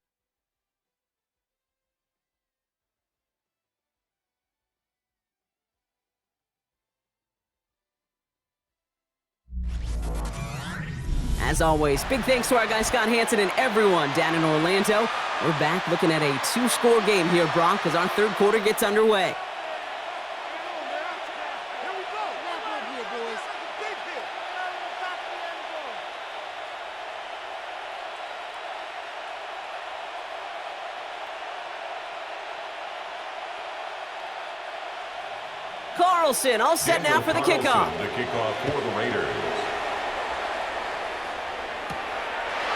Speaker 1: As always, big thanks to our guy Scott Hansen and everyone down in Orlando. We're back looking at a 2-score game here, Brock, as our 3rd quarter gets underway. Carlson all set now for the kickoff.
Speaker 3: The kickoff for the Raiders.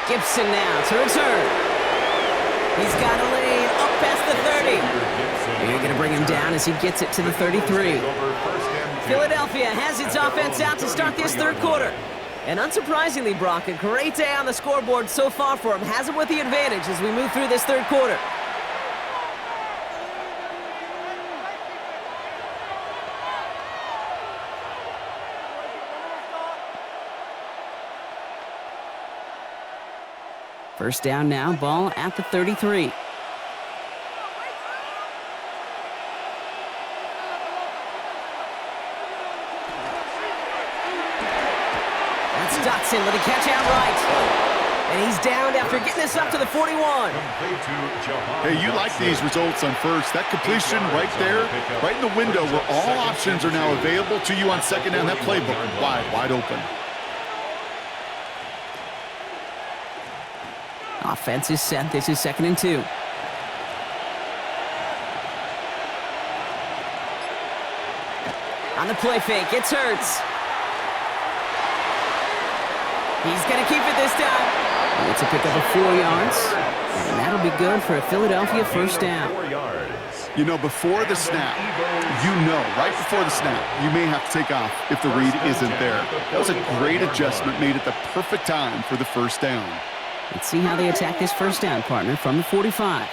Speaker 1: Gibson now to return. He's got a lane up past the 30. You're going to bring him down as he gets it to the 33. Philadelphia has its offense out to start this 3rd quarter. And unsurprisingly, Brock, a great day on the scoreboard so far for him. Has him with the advantage as we move through this 3rd quarter. First down now, ball at the 33. That's Dotson with a catch out right. And he's down after getting this up to the 41.
Speaker 2: Hey, you like these results on first. That completion right there, right in the window where all options are now available to you on 2nd down. That playbook wide open.
Speaker 1: Offense is set. This is 2nd and 2. On the play fake, it's Hurts. He's going to keep it this time. It's a pickup of 4 yards. And that'll be good for a Philadelphia 1st down.
Speaker 2: You know, before the snap, right before the snap, you may have to take off if the read isn't there. That was a great adjustment made at the perfect time for the 1st down.
Speaker 1: Let's see how they attack this 1st down, partner, from the 45.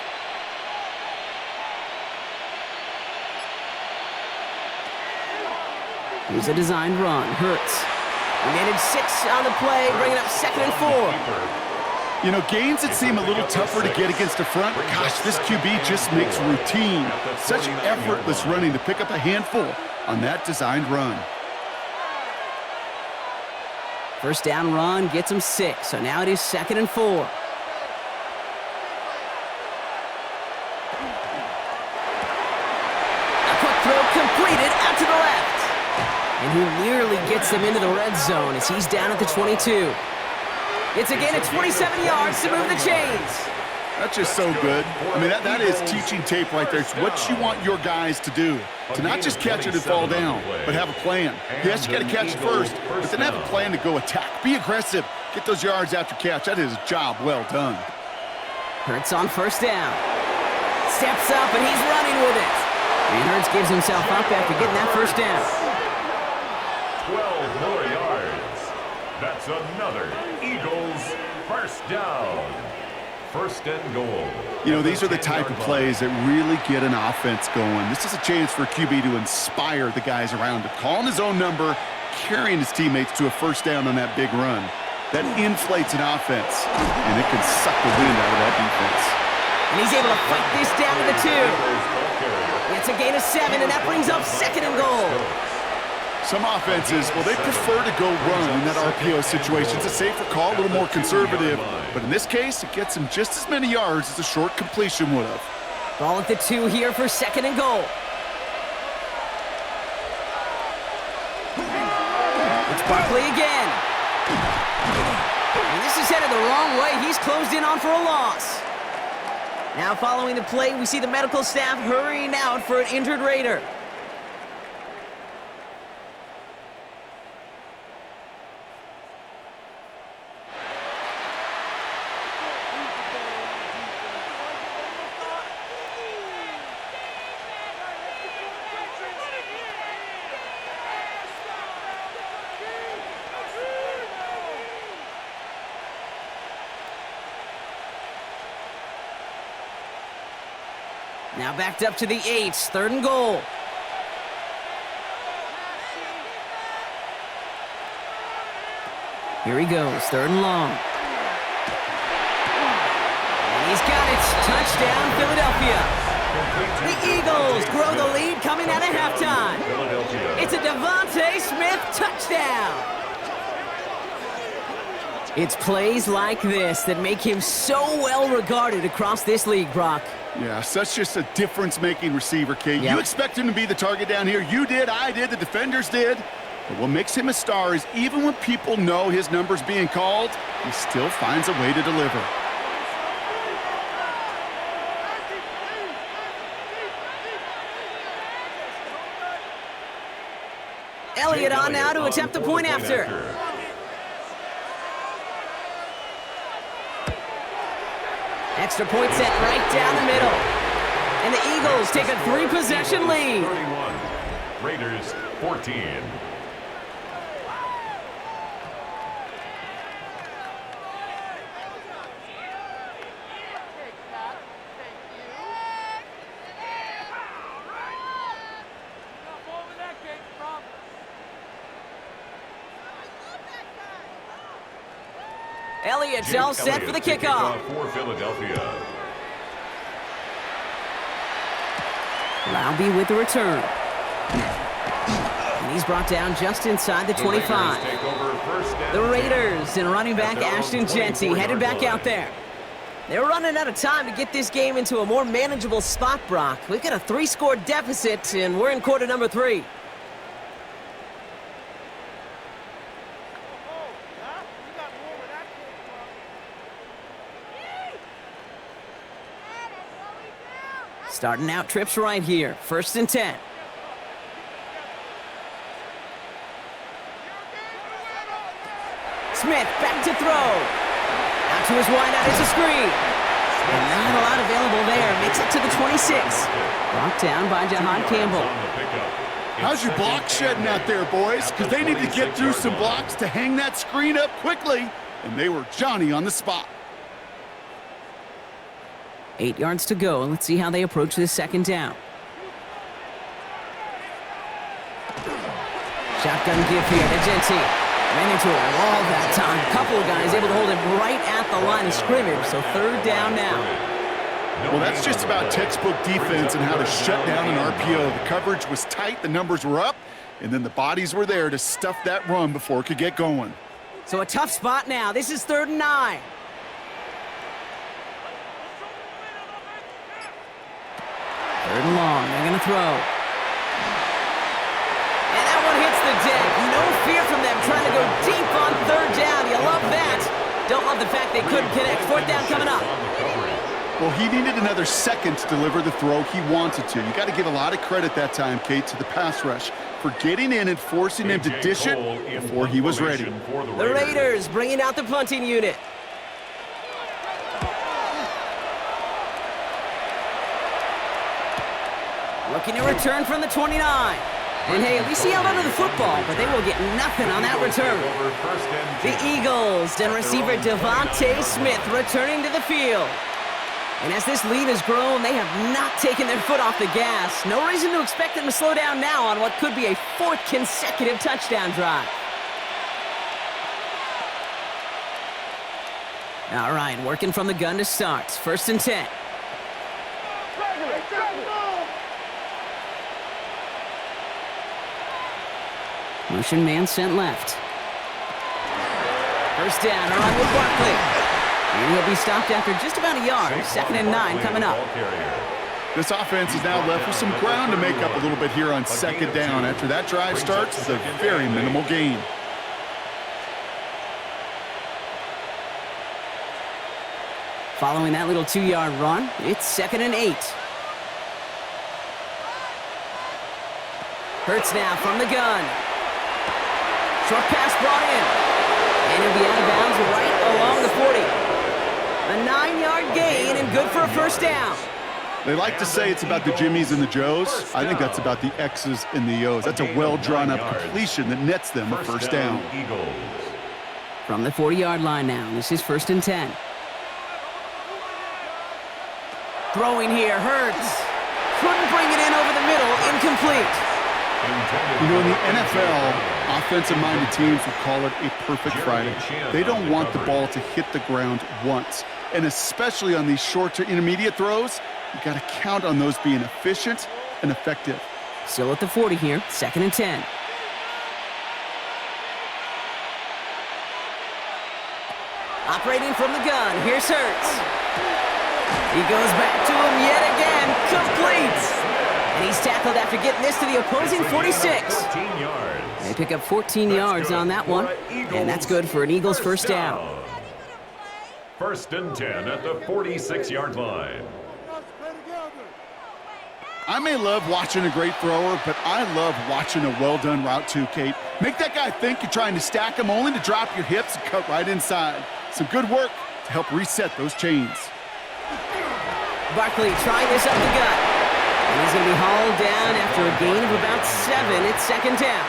Speaker 1: Here's a designed run. Hurts. Managed 6 on the play, bringing up 2nd and 4.
Speaker 2: You know, gains that seem a little tougher to get against the front, but gosh, this QB just makes routine. Such effortless running to pick up a handful on that designed run.
Speaker 1: 1st down run gets him 6, so now it is 2nd and 4. And he nearly gets them into the red zone as he's down at the 22. It's a gain of 27 yards to move the chains.
Speaker 2: That's just so good. I mean, that is teaching tape right there. It's what you want your guys to do. To not just catch it and fall down, but have a plan. Yes, you got to catch it first, but then have a plan to go attack. Be aggressive. Get those yards after catch. That is a job well done.
Speaker 1: Hurts on first down. Steps up, and he's running with it. And Hurts gives himself up after getting that first down.
Speaker 3: 12 more yards. That's another Eagles first down. First and goal.
Speaker 2: You know, these are the type of plays that really get an offense going. This is a chance for a QB to inspire the guys around him. Calling his own number, carrying his teammates to a first down on that big run. That inflates an offense, and it can suck the wind out of that defense.
Speaker 1: And he's able to fight this down to the 2. It's a gain of 7, and that brings up second and goal.
Speaker 2: Some offenses, well, they prefer to go run in that RPO situation. It's a safer call, a little more conservative. But in this case, it gets him just as many yards as a short completion would have.
Speaker 1: Ball at the 2 here for second and goal. It's Barkley again. And this is headed the wrong way. He's closed in on for a loss. Now following the play, we see the medical staff hurrying out for an injured Raider. Now backed up to the 8, third and goal. Here he goes, third and long. And he's got it. Touchdown, Philadelphia. The Eagles grow the lead coming out of halftime. It's a Devontae Smith touchdown. It's plays like this that make him so well regarded across this league, Brock.
Speaker 2: Yeah, such just a difference-making receiver, Kate.
Speaker 1: Yep.
Speaker 2: You expect him to be the target down here. You did, I did, the defenders did. But what makes him a star is even when people know his number's being called, he still finds a way to deliver.
Speaker 1: Elliott on now to attempt the point after. Extra point set right down the middle. And the Eagles take a 3-possession lead.
Speaker 3: 31. Raiders 14.
Speaker 1: Elliott's all set for the kickoff.
Speaker 3: For Philadelphia.
Speaker 1: Laube with the return. And he's brought down just inside the 25. The Raiders and running back Ashton Jeanty headed back out there. They're running out of time to get this game into a more manageable spot, Brock. We've got a 3-score deficit, and we're in quarter number 3. Starting out trips right here. 1st and 10. Smith back to throw. Out to his wideout. It's a screen. And not a lot available there. Makes it to the 26. Brought down by Jahan Campbell.
Speaker 2: How's your block shedding out there, boys? Because they need to get through some blocks to hang that screen up quickly. And they were Johnny on the spot.
Speaker 1: 8 yards to go. Let's see how they approach this second down. Shotgun give here to Jeanty. Ran into a wall that time. A couple of guys able to hold him right at the line of scrimmage. So 3rd down now.
Speaker 2: Well, that's just about textbook defense and how to shut down an RPO. The coverage was tight, the numbers were up, and then the bodies were there to stuff that run before it could get going.
Speaker 1: So a tough spot now. This is 3rd and 9. Third and long. They're going to throw. And that one hits the deck. No fear from them trying to go deep on third down. You love that. Don't love the fact they couldn't connect. Fourth down coming up.
Speaker 2: Well, he needed another second to deliver the throw he wanted to. You got to give a lot of credit that time, Kate, to the pass rush for getting in and forcing him to dish it before he was ready.
Speaker 1: The Raiders bringing out the punting unit. Looking to return from the 29. And hey, at least he held onto the football, but they will get nothing on that return. The Eagles and receiver Devontae Smith returning to the field. And as this lead has grown, they have not taken their foot off the gas. No reason to expect them to slow down now on what could be a fourth consecutive touchdown drive. All right, working from the gun to start. First and 10. Motion man sent left. First down, around with Barkley. And he'll be stopped after just about a yard. Second and 9 coming up.
Speaker 2: This offense is now left with some ground to make up a little bit here on second down. After that drive starts, it's a very minimal gain.
Speaker 1: Following that little 2-yard run, it's second and 8. Hurts now from the gun. Short pass brought in. And he'll be out of bounds right along the 40. A 9-yard gain and good for a first down.
Speaker 2: They like to say it's about the Jimmies and the Joes. I think that's about the X's and the O's. That's a well-drawn-up completion that nets them a first down.
Speaker 1: From the 40-yard line now, this is first and 10. Throwing here, Hurts. Couldn't bring it in over the middle, incomplete.
Speaker 2: You know, in the NFL, offensive-minded teams would call it a perfect Friday. They don't want the ball to hit the ground once. And especially on these short to intermediate throws, you got to count on those being efficient and effective.
Speaker 1: Still at the 40 here, second and 10. Operating from the gun, here's Hurts. He goes back to him yet again, complete. And he's tackled after getting this to the opposing 46. They pick up 14 yards on that one, and that's good for an Eagles first down.
Speaker 3: First and 10 at the 46-yard line.
Speaker 2: I may love watching a great thrower, but I love watching a well-done route too, Kate. Make that guy think you're trying to stack him only to drop your hips and cut right inside. Some good work to help reset those chains.
Speaker 1: Barkley trying this up the gut. And he's going to be hauled down after a gain of about 7. It's second down.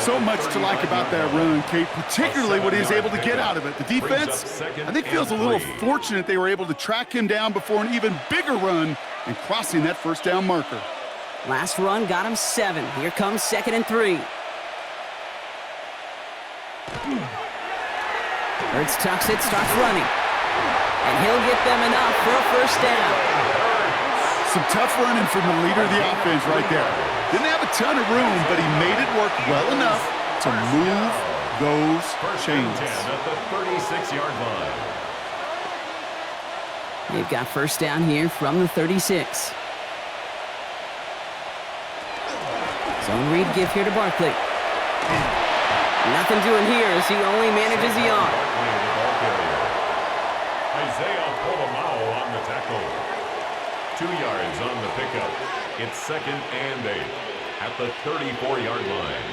Speaker 2: So much to like about that run, Kate, particularly what he was able to get out of it. The defense, I think, feels a little fortunate they were able to track him down before an even bigger run and crossing that first down marker.
Speaker 1: Last run got him 7. Here comes second and 3. Hurts tucks it, starts running. And he'll get them enough for a first down.
Speaker 2: Some tough running from the leader of the offense right there. Didn't have a ton of room, but he made it work well enough to move those chains.
Speaker 3: At the 36-yard line.
Speaker 1: They've got first down here from the 36. Zone read give here to Barkley. Nothing doing here as he only manages the arm.
Speaker 3: Isaiah Polamalu on the tackle. 2 yards on the pickup. It's second and 8 at the 34-yard line.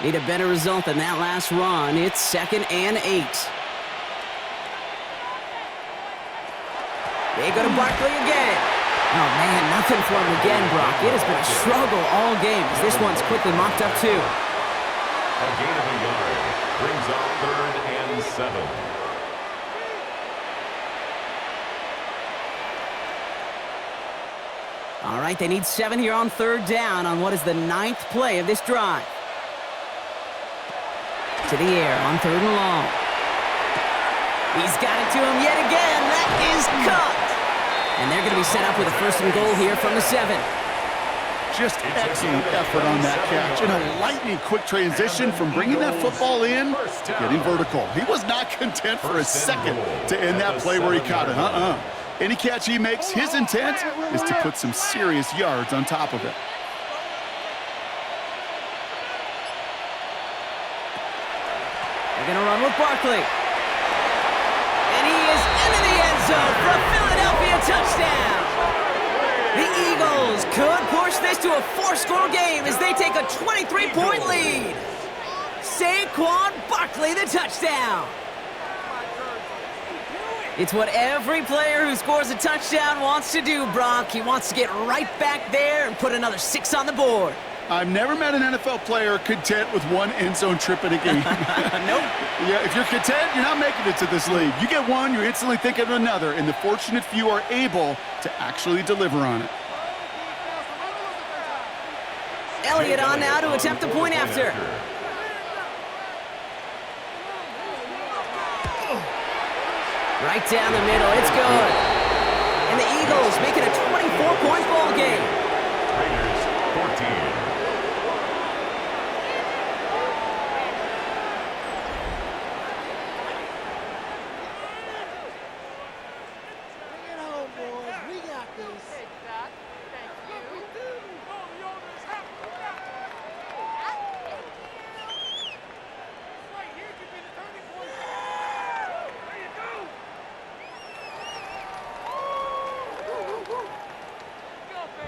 Speaker 1: Need a better result than that last run. It's second and 8. They go to Barkley again. Oh, man, nothing for him again, Brock. It has been a struggle all game as this one's quickly mopped up, too.
Speaker 3: A gain of a yard brings up third and 7.
Speaker 1: All right, they need 7 here on third down on what is the 9th play of this drive. To the air on third and long. He's got it to him yet again. That is cut. And they're going to be set up with a first and goal here from the 7.
Speaker 2: Just excellent effort on that catch. And a lightning quick transition from bringing that football in to getting vertical. He was not content for a second to end that play where he caught it. Any catch he makes, his intent is to put some serious yards on top of it.
Speaker 1: They're going to run with Barkley. And he is into the end zone for a Philadelphia touchdown. The Eagles could push this to a 4-score game as they take a 23-point lead. Saquon Barkley, the touchdown. It's what every player who scores a touchdown wants to do, Brock. He wants to get right back there and put another 6 on the board.
Speaker 2: I've never met an NFL player content with one end zone trip in a game.
Speaker 1: Nope.
Speaker 2: Yeah, if you're content, you're not making it to this league. You get one, you're instantly thinking of another, and the fortunate few are able to actually deliver on it.
Speaker 1: Elliott on now to attempt the point after. Right down the middle, it's good. And the Eagles make it a 24-point ball game.
Speaker 3: Raiders 14.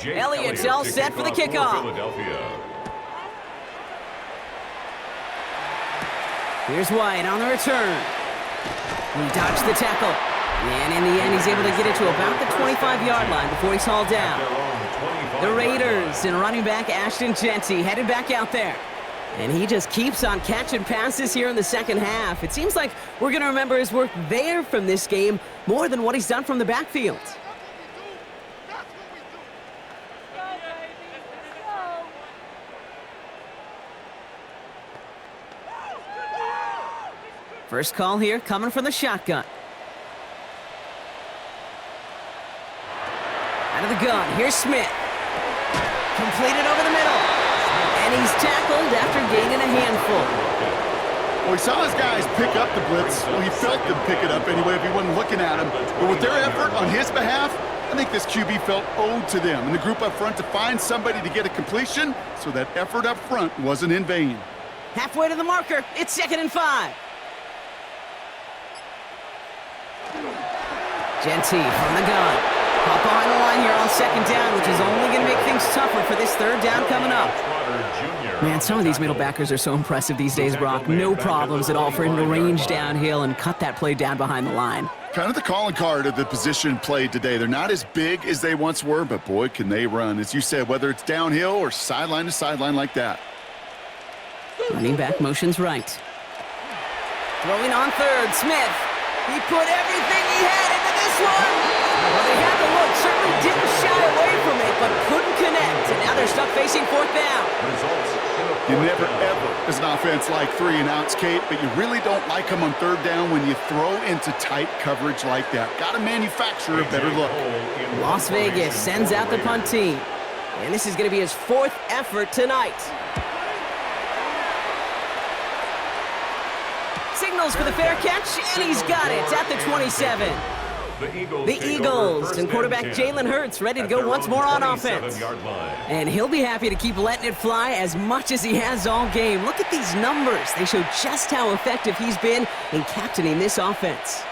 Speaker 1: Elliott's all set for the kickoff. Here's White on the return. He dodged the tackle. And in the end, he's able to get it to about the 25-yard line before he's hauled down. The Raiders and running back Ashton Jeanty headed back out there. And he just keeps on catching passes here in the second half. It seems like we're going to remember his work there from this game more than what he's done from the backfield. First call here coming from the shotgun. Out of the gun, here's Smith. Completed over the middle. And he's tackled after gaining a handful.
Speaker 2: Well, he saw his guys pick up the blitz. Well, he felt them pick it up anyway if he wasn't looking at him. But with their effort on his behalf, I think this QB felt owed to them and the group up front to find somebody to get a completion, so that effort up front wasn't in vain.
Speaker 1: Halfway to the marker, it's 2nd and 5. Jeanty from the gun. Caught behind the line here on 2nd down, which is only going to make things tougher for this 3rd down coming up. Man, some of these middle backers are so impressive these days, Brock. No problems at all for him to range downhill and cut that play down behind the line.
Speaker 2: Kind of the calling card of the position played today. They're not as big as they once were, but boy, can they run. As you said, whether it's downhill or sideline to sideline like that.
Speaker 1: Running back motions right. Throwing on 3rd, Smith. He put everything he had into this one. Well, they had the look, certainly didn't shy away from it, but couldn't connect. And now they're stuck facing 4th down.
Speaker 2: You never, ever, as an offense, like 3 and outs, Kate, but you really don't like them on 3rd down when you throw into tight coverage like that. Got to manufacture a better look.
Speaker 1: Las Vegas sends out the punt team. And this is going to be his 4th effort tonight. Signals for the fair catch, and he's got it at the 27. The Eagles and quarterback Jalen Hurts ready to go once more on offense. And he'll be happy to keep letting it fly as much as he has all game. Look at these numbers. They show just how effective he's been in captaining this offense.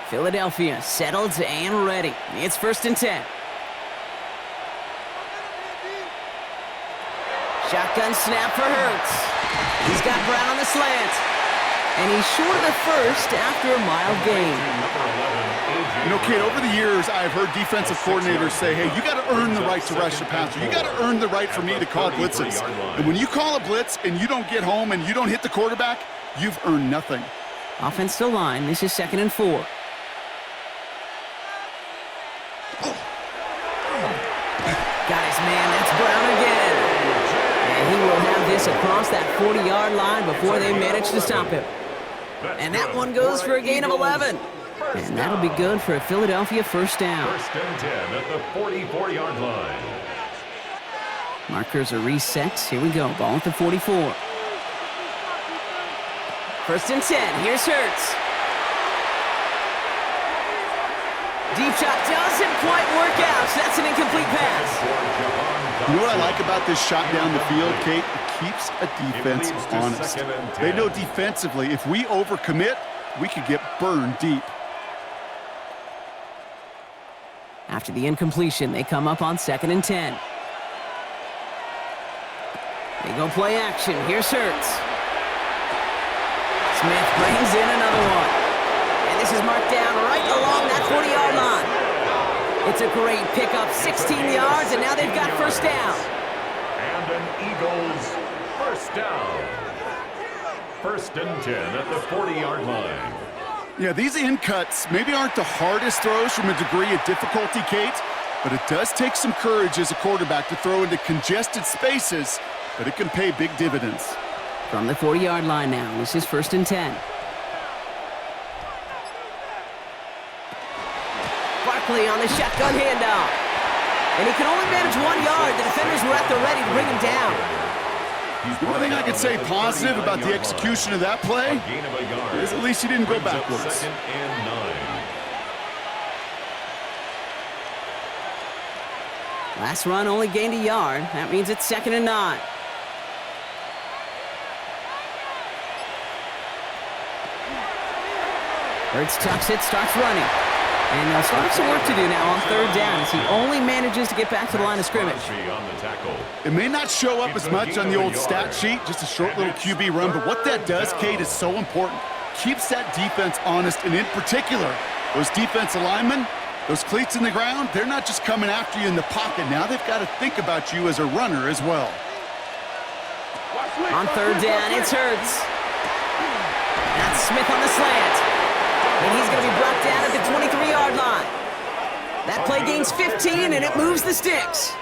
Speaker 1: Philadelphia settled and ready. It's 1st and 10. Shotgun snap for Hurts. He's got Brown on the slant. And he's short of the first after a mild gain.
Speaker 2: You know, Kate, over the years, I've heard defensive coordinators say, hey, you got to earn the right to rush the passer. You got to earn the right for me to call blitzes. And when you call a blitz and you don't get home and you don't hit the quarterback, you've earned nothing.
Speaker 1: Offense to line. This is 2nd and 4. Got his man. That's Brown again. And he will have this across that 40-yard line before they manage to stop him. And that one goes for a gain of 11. And that'll be good for a Philadelphia 1st down.
Speaker 3: 1st and 10 at the 44-yard line.
Speaker 1: Markers are reset. Here we go. Ball at the 44. 1st and 10. Here's Hurts. Deep shot doesn't quite work out. So that's an incomplete pass.
Speaker 2: You know what I like about this shot down the field, Kate? It keeps a defense honest. They know defensively, if we overcommit, we could get burned deep.
Speaker 1: After the incompletion, they come up on 2nd and 10. They go play action. Here's Hurts. Smith brings in another one. And this is marked down right along that 40-yard line. It's a great pickup, 16 yards, and now they've got first down.
Speaker 3: And an Eagles first down. 1st and 10 at the 40-yard line.
Speaker 2: Yeah, these in cuts maybe aren't the hardest throws from a degree of difficulty, Kate, but it does take some courage as a quarterback to throw into congested spaces, but it can pay big dividends.
Speaker 1: From the 40-yard line now, this is 1st and 10. Barkley on the shotgun handoff. And he can only manage 1 yard. The defenders were at the ready to bring him down.
Speaker 2: One thing I could say positive about the execution of that play is at least he didn't go backwards.
Speaker 3: 2nd and 9.
Speaker 1: Last run only gained a yard. That means it's 2nd and 9. Hurts tucks it, starts running. And they'll start some work to do now on 3rd down as he only manages to get back to the line of scrimmage.
Speaker 2: It may not show up as much on the old stat sheet, just a short little QB run, but what that does, Kate, is so important. Keeps that defense honest, and in particular, those defensive linemen, those cleats in the ground, they're not just coming after you in the pocket. Now they've got to think about you as a runner as well.
Speaker 1: On 3rd down, it's Hurts. That's Smith on the slant. And he's going to be brought down at the 23-yard line. That play gains 15, and it moves the sticks.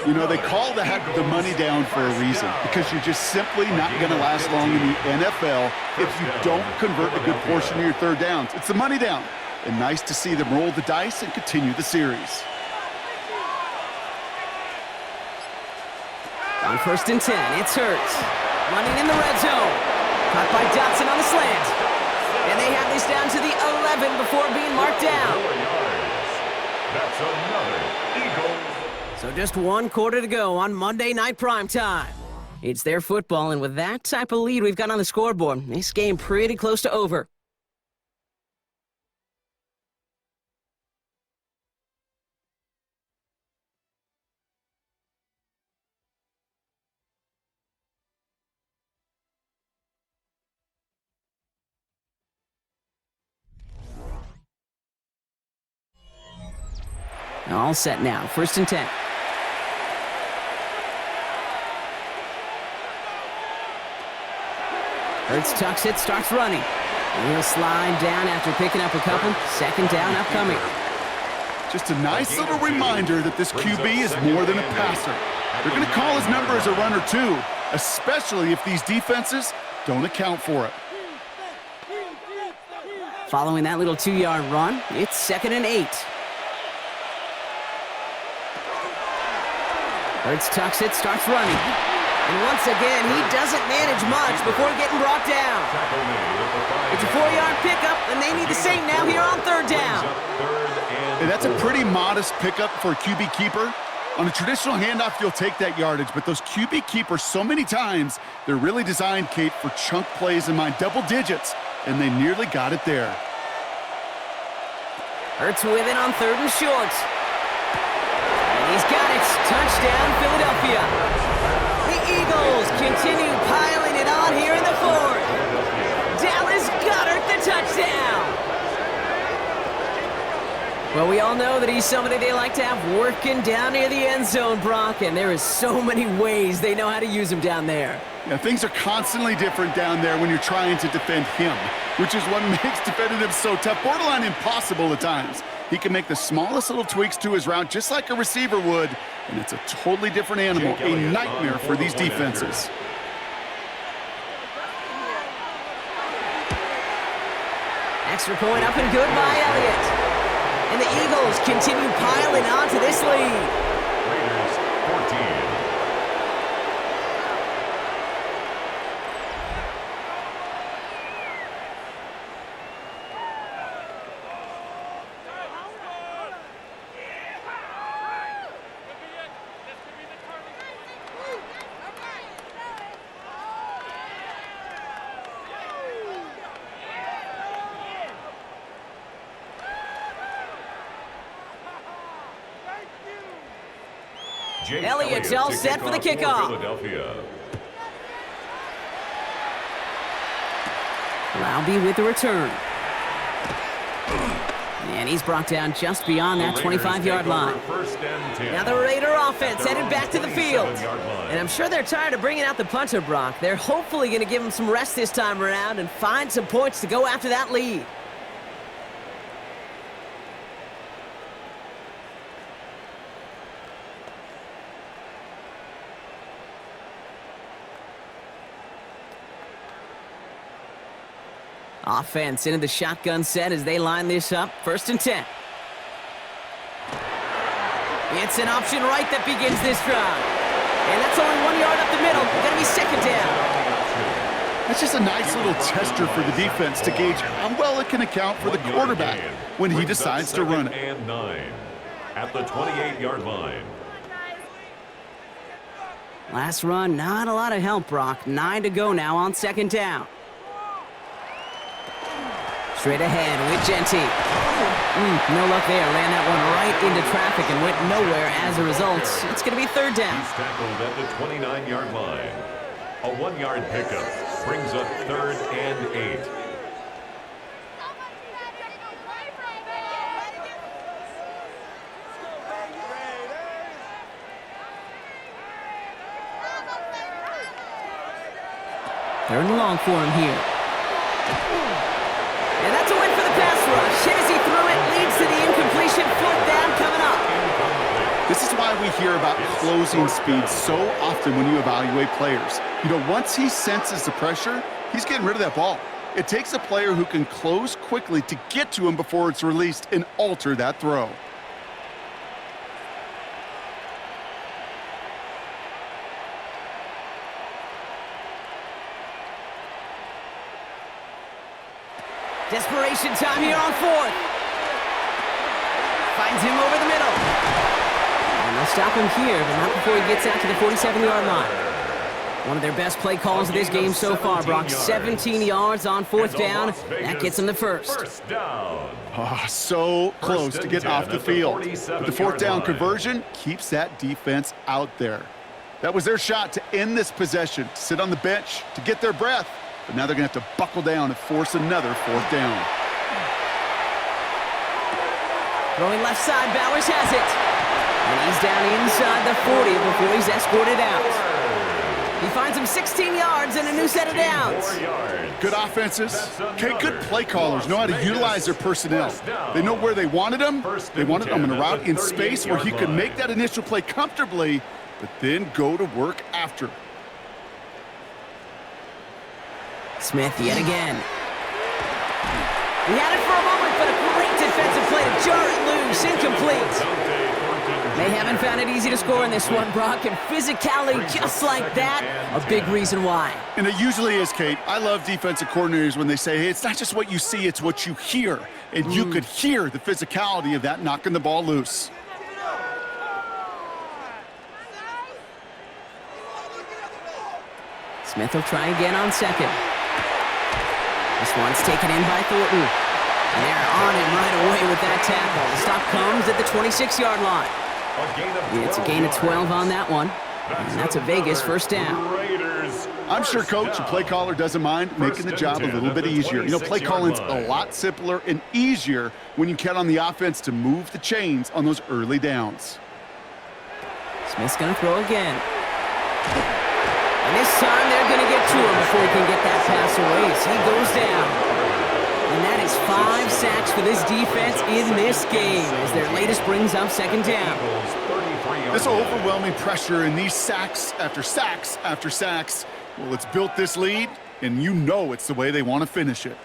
Speaker 2: You know, they call that the money down for a reason, because you're just simply not going to last long in the NFL if you don't convert a good portion of your 3rd downs. It's the money down. And nice to see them roll the dice and continue the series.
Speaker 1: On 1st and 10, it's Hurts. Running in the red zone. Caught by Dotson on the slant. And they have this down to the 11 before being marked down.
Speaker 3: 4 yards. That's another Eagles.
Speaker 1: So just 1 quarter to go on Monday Night Primetime. It's their football, and with that type of lead we've got on the scoreboard, this game pretty close to over. All set now. 1st and 10. Hurts tucks it, starts running. And he'll slide down after picking up a couple. 2nd down upcoming.
Speaker 2: Just a nice little reminder that this QB is more than a passer. They're going to call his number as a runner too, especially if these defenses don't account for it.
Speaker 1: Following that little 2-yard run, it's 2nd and 8. Hurts tucks it, starts running. And once again, he doesn't manage much before getting brought down. It's a 4-yard pickup, and they need the same now here on 3rd down.
Speaker 2: And that's a pretty modest pickup for a QB keeper. On a traditional handoff, you'll take that yardage, but those QB keepers, so many times, they're really designed, Kate, for chunk plays in mind, double digits, and they nearly got it there.
Speaker 1: Hurts with it on 3rd and short. He's got it. Touchdown, Philadelphia. The Eagles continue piling it on here in the 4th. Dallas Goedert, the touchdown. Well, we all know that he's somebody they like to have working down near the end zone, Brock, and there is so many ways they know how to use him down there.
Speaker 2: Yeah, things are constantly different down there when you're trying to defend him, which is what makes defending him so tough, borderline impossible at times. He can make the smallest little tweaks to his route just like a receiver would, and it's a totally different animal, a nightmare for these defenses.
Speaker 1: Extra point up and good by Elliott. And the Eagles continue piling on to this lead.
Speaker 3: Raiders 14.
Speaker 1: Elliott's all set for the kickoff.
Speaker 3: Philadelphia.
Speaker 1: Laube with the return. And he's brought down just beyond that 25-yard line. Now the Raider offense headed back to the field. And I'm sure they're tired of bringing out the punter, Brock. They're hopefully going to give him some rest this time around and find some points to go after that lead. Offense into the shotgun set as they line this up. 1st and 10. It's an option right that begins this drive. And that's only 1 yard up the middle. Going to be 2nd down.
Speaker 2: That's just a nice little tester for the defense to gauge how well it can account for the quarterback when he decides to run it.
Speaker 3: And 9 at the 28-yard line.
Speaker 1: Last run, not a lot of help, Brock. 9 to go now on 2nd down. Straight ahead with Genty. No luck there. Ran that one right into traffic and went nowhere as a result. It's going to be 3rd down.
Speaker 3: He's tackled at the 29-yard line. A 1-yard pickup brings up 3rd and 8.
Speaker 1: Third and long for him here. And that's a win for the pass rush. Hit as he threw it, leads to the incompletion. 4th down coming up.
Speaker 2: This is why we hear about closing speed so often when you evaluate players. You know, once he senses the pressure, he's getting rid of that ball. It takes a player who can close quickly to get to him before it's released and alter that throw.
Speaker 1: Desperation time here on 4th. Finds him over the middle. And they'll stop him here, but not before he gets out to the 47-yard line. One of their best play calls of this game so far, Brock. 17 yards on 4th down. That gets him the first.
Speaker 2: Oh, so close to getting off the field. But the 4th down conversion keeps that defense out there. That was their shot to end this possession, to sit on the bench, to get their breath. But now they're going to have to buckle down and force another 4th down.
Speaker 1: Throwing left side, Bowers has it. And he's down inside the 40 before he's escorted out. He finds him 16 yards and a new set of downs.
Speaker 2: Good offenses. Okay, good play callers know how to utilize their personnel. They know where they wanted them. They wanted them in a route in space where he could make that initial play comfortably, but then go to work after.
Speaker 1: Smith yet again. He had it for a moment, but a great defensive play to jar it loose. Incomplete. They haven't found it easy to score in this one, Brock, and physicality just like that, a big reason why.
Speaker 2: And it usually is, Kate. I love defensive coordinators when they say, hey, it's not just what you see, it's what you hear. And you could hear the physicality of that knocking the ball loose.
Speaker 1: Smith will try again on 2nd. This one's taken in by Thornton. And they're on him right away with that tackle. The stop comes at the 26-yard line. It's a gain of 12 on that one. And that's a Vegas 1st down.
Speaker 2: I'm sure coach and play caller doesn't mind making the job a little bit easier. You know, play calling's a lot simpler and easier when you count on the offense to move the chains on those early downs.
Speaker 1: Smith's going to throw again. And this time they're going to get to him before he can get that pass away as he goes down. And that is 5 sacks for this defense in this game as their latest brings up 2nd down.
Speaker 2: This overwhelming pressure and these sacks after sacks after sacks, well, it's built this lead, and you know it's the way they want to finish it.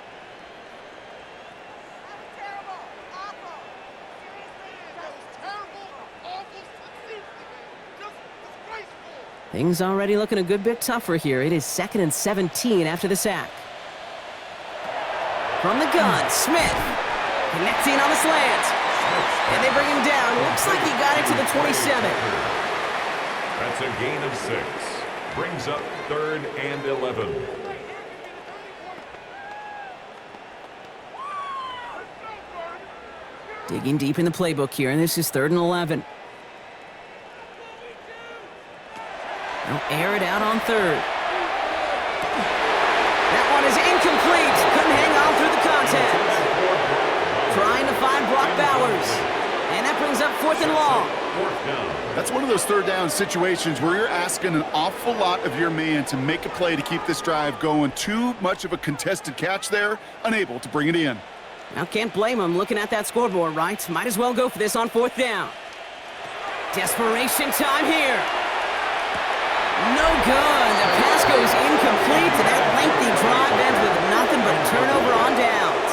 Speaker 1: Things already looking a good bit tougher here. It is 2nd and 17 after the sack. From the gun, Smith connecting on the slant. And they bring him down. Looks like he got it to the 27.
Speaker 3: That's a gain of 6. Brings up 3rd and 11.
Speaker 1: Digging deep in the playbook here, and this is 3rd and 11. They'll air it out on third. That one is incomplete. Couldn't hang on through the contact. Trying to find Brock Bowers. And that brings up 4th and long.
Speaker 2: That's one of those third down situations where you're asking an awful lot of your man to make a play to keep this drive going. Too much of a contested catch there, unable to bring it in.
Speaker 1: Now, can't blame him looking at that scoreboard, right? Might as well go for this on 4th down. Desperation time here. No good. The pass goes incomplete, and that lengthy drive ends with nothing but a turnover on downs.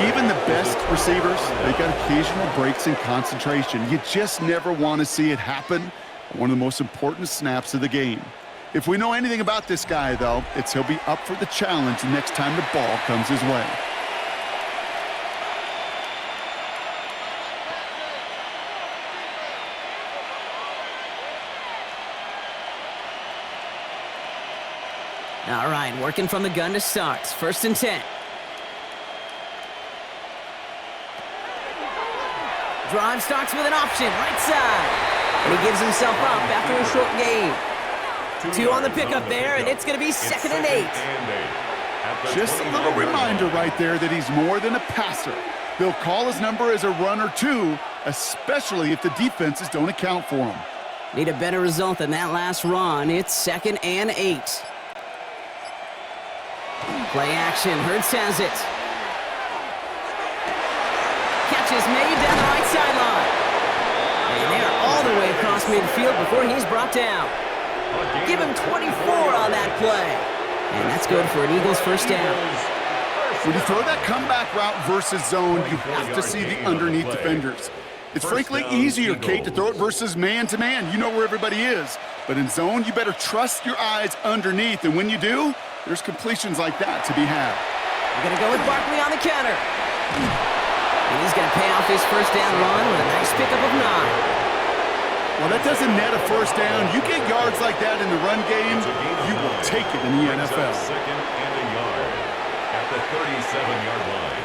Speaker 2: Even the best receivers, they got occasional breaks in concentration. You just never want to see it happen on one of the most important snaps of the game. If we know anything about this guy, though, it's he'll be up for the challenge the next time the ball comes his way.
Speaker 1: All right, working from the gun to start. 1st and 10. Drive starts with an option, right side. And he gives himself up after a short gain. 2 on the pickup there, and it's going to be 2nd and 8.
Speaker 2: Just a little reminder right there that he's more than a passer. They'll call his number as a runner, too, especially if the defenses don't account for him.
Speaker 1: Need a better result than that last run. It's 2nd and 8. Play action. Hurts has it. Catch is made down the right sideline. And they are all the way across midfield before he's brought down. Give him 24 on that play. And that's good for an Eagles 1st down.
Speaker 2: When you throw that comeback route versus zone, you have to see the underneath defenders. It's frankly easier, Kate, to throw it versus man-to-man. You know where everybody is. But in zone, you better trust your eyes underneath. And when you do, there's completions like that to be had.
Speaker 1: We're going to go with Barkley on the counter. And he's going to pay off his 1st down run with a nice pickup of 9.
Speaker 2: Well, that doesn't net a 1st down. You get yards like that in the run game, you will take it in the NFL.
Speaker 3: 2nd and a yard at the 37-yard line.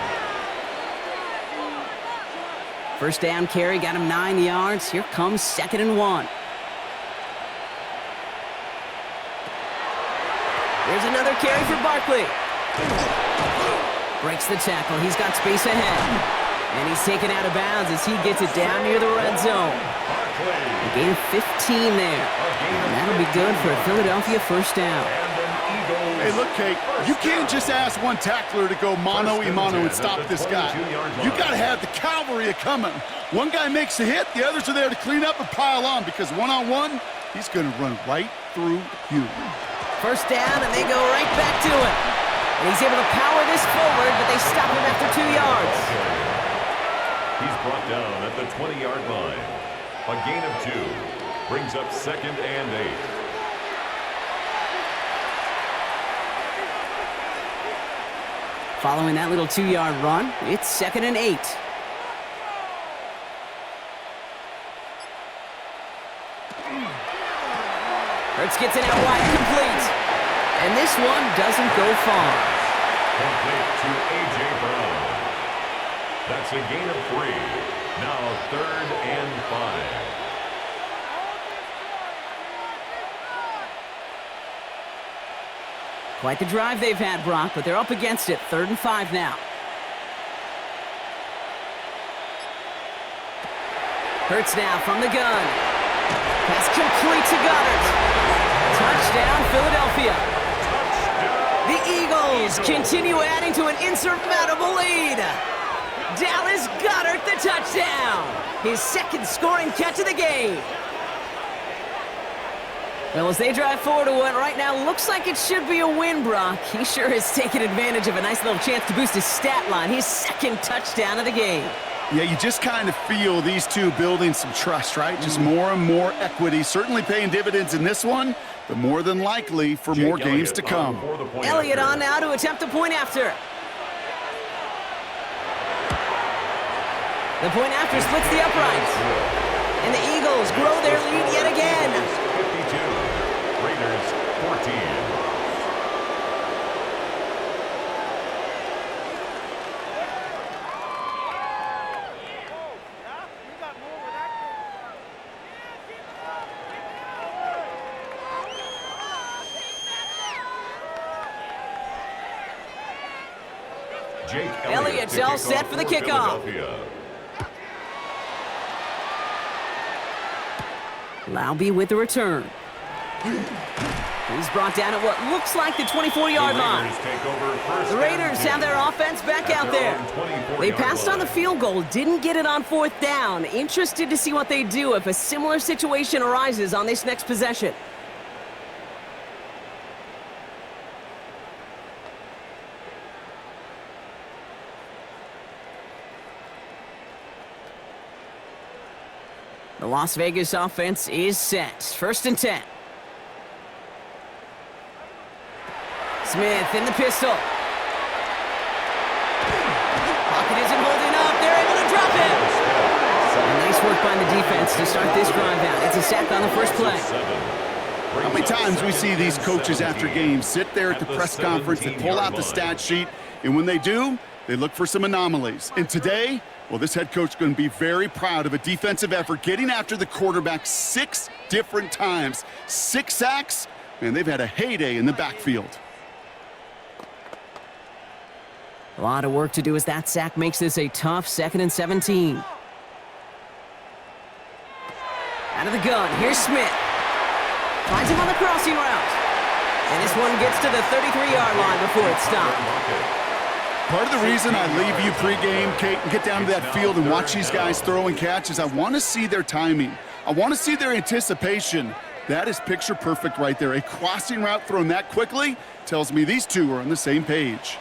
Speaker 1: 1st down carry got him 9 yards. Here comes 2nd and 1. There's another carry for Barkley. Breaks the tackle. He's got space ahead. And he's taken out of bounds as he gets it down near the red zone. A gain of 15 there. And that'll be good for a Philadelphia 1st down.
Speaker 2: Hey, look, Kate, you can't just ask one tackler to go mano-a-mano and stop this guy. You got to have the cavalry coming. One guy makes a hit, the others are there to clean up and pile on because one-on-one, he's going to run right through you.
Speaker 1: 1st down, and they go right back to him. And he's able to power this forward, but they stop him after 2 yards.
Speaker 3: He's brought down at the 20-yard line. A gain of 2 brings up 2nd and 8.
Speaker 1: Following that little 2-yard run, it's 2nd and 8. Hurts gets it out wide, complete. And this one doesn't go far.
Speaker 3: Complete to A.J. Brown. That's a gain of 3. Now 3rd and 5.
Speaker 1: Quite the drive they've had, Brock, but they're up against it. 3rd and 5 now. Hurts now from the gun. Pass complete to Goddard. Touchdown, Philadelphia. The Eagles continue adding to an insurmountable lead. Dallas Goedert the touchdown. His 2nd scoring catch of the game. Well, as they drive forward to what right now looks like it should be a win, Brock. He sure has taken advantage of a nice little chance to boost his stat line. His 2nd touchdown of the game.
Speaker 2: Yeah, you just kind of feel these two building some trust, right? Just more and more equity. Certainly paying dividends in this one, but more than likely for more games to come.
Speaker 1: Elliott on now to attempt a point after. The point after splits the uprights. And the Eagles grow their lead yet again.
Speaker 3: 52, Raiders 14. Jake
Speaker 1: Elliott's
Speaker 3: to
Speaker 1: all
Speaker 3: kick
Speaker 1: set
Speaker 3: off
Speaker 1: for the
Speaker 3: for
Speaker 1: kickoff.
Speaker 3: Philadelphia.
Speaker 1: Laube with the return. He's brought down at what looks like the 24-yard line. The Raiders have their offense back out there. They passed on the field goal, didn't get it on fourth down. Interested to see what they do if a similar situation arises on this next possession. The Las Vegas offense is set. 1st and 10. Smith in the pistol. Pocket isn't holding up. They're able to drop him. And nice work by the defense to start this drive out. It's a sack on the first play.
Speaker 2: How many times we see these coaches after games sit there at the press conference and pull out the stat sheet, and when they do, they look for some anomalies. And today, well, this head coach is going to be very proud of a defensive effort getting after the quarterback 6 different times. 6 sacks, and they've had a heyday in the backfield.
Speaker 1: A lot of work to do as that sack makes this a tough 2nd and 17. Out of the gun, here's Smith. Finds him on the crossing route. And this one gets to the 33-yard line before it's stopped.
Speaker 2: Part of the reason I leave you pregame, Kate, and get down to that field and watch these guys throw and catch is I want to see their timing. I want to see their anticipation. That is picture perfect right there. A crossing route thrown that quickly tells me these two are on the same page.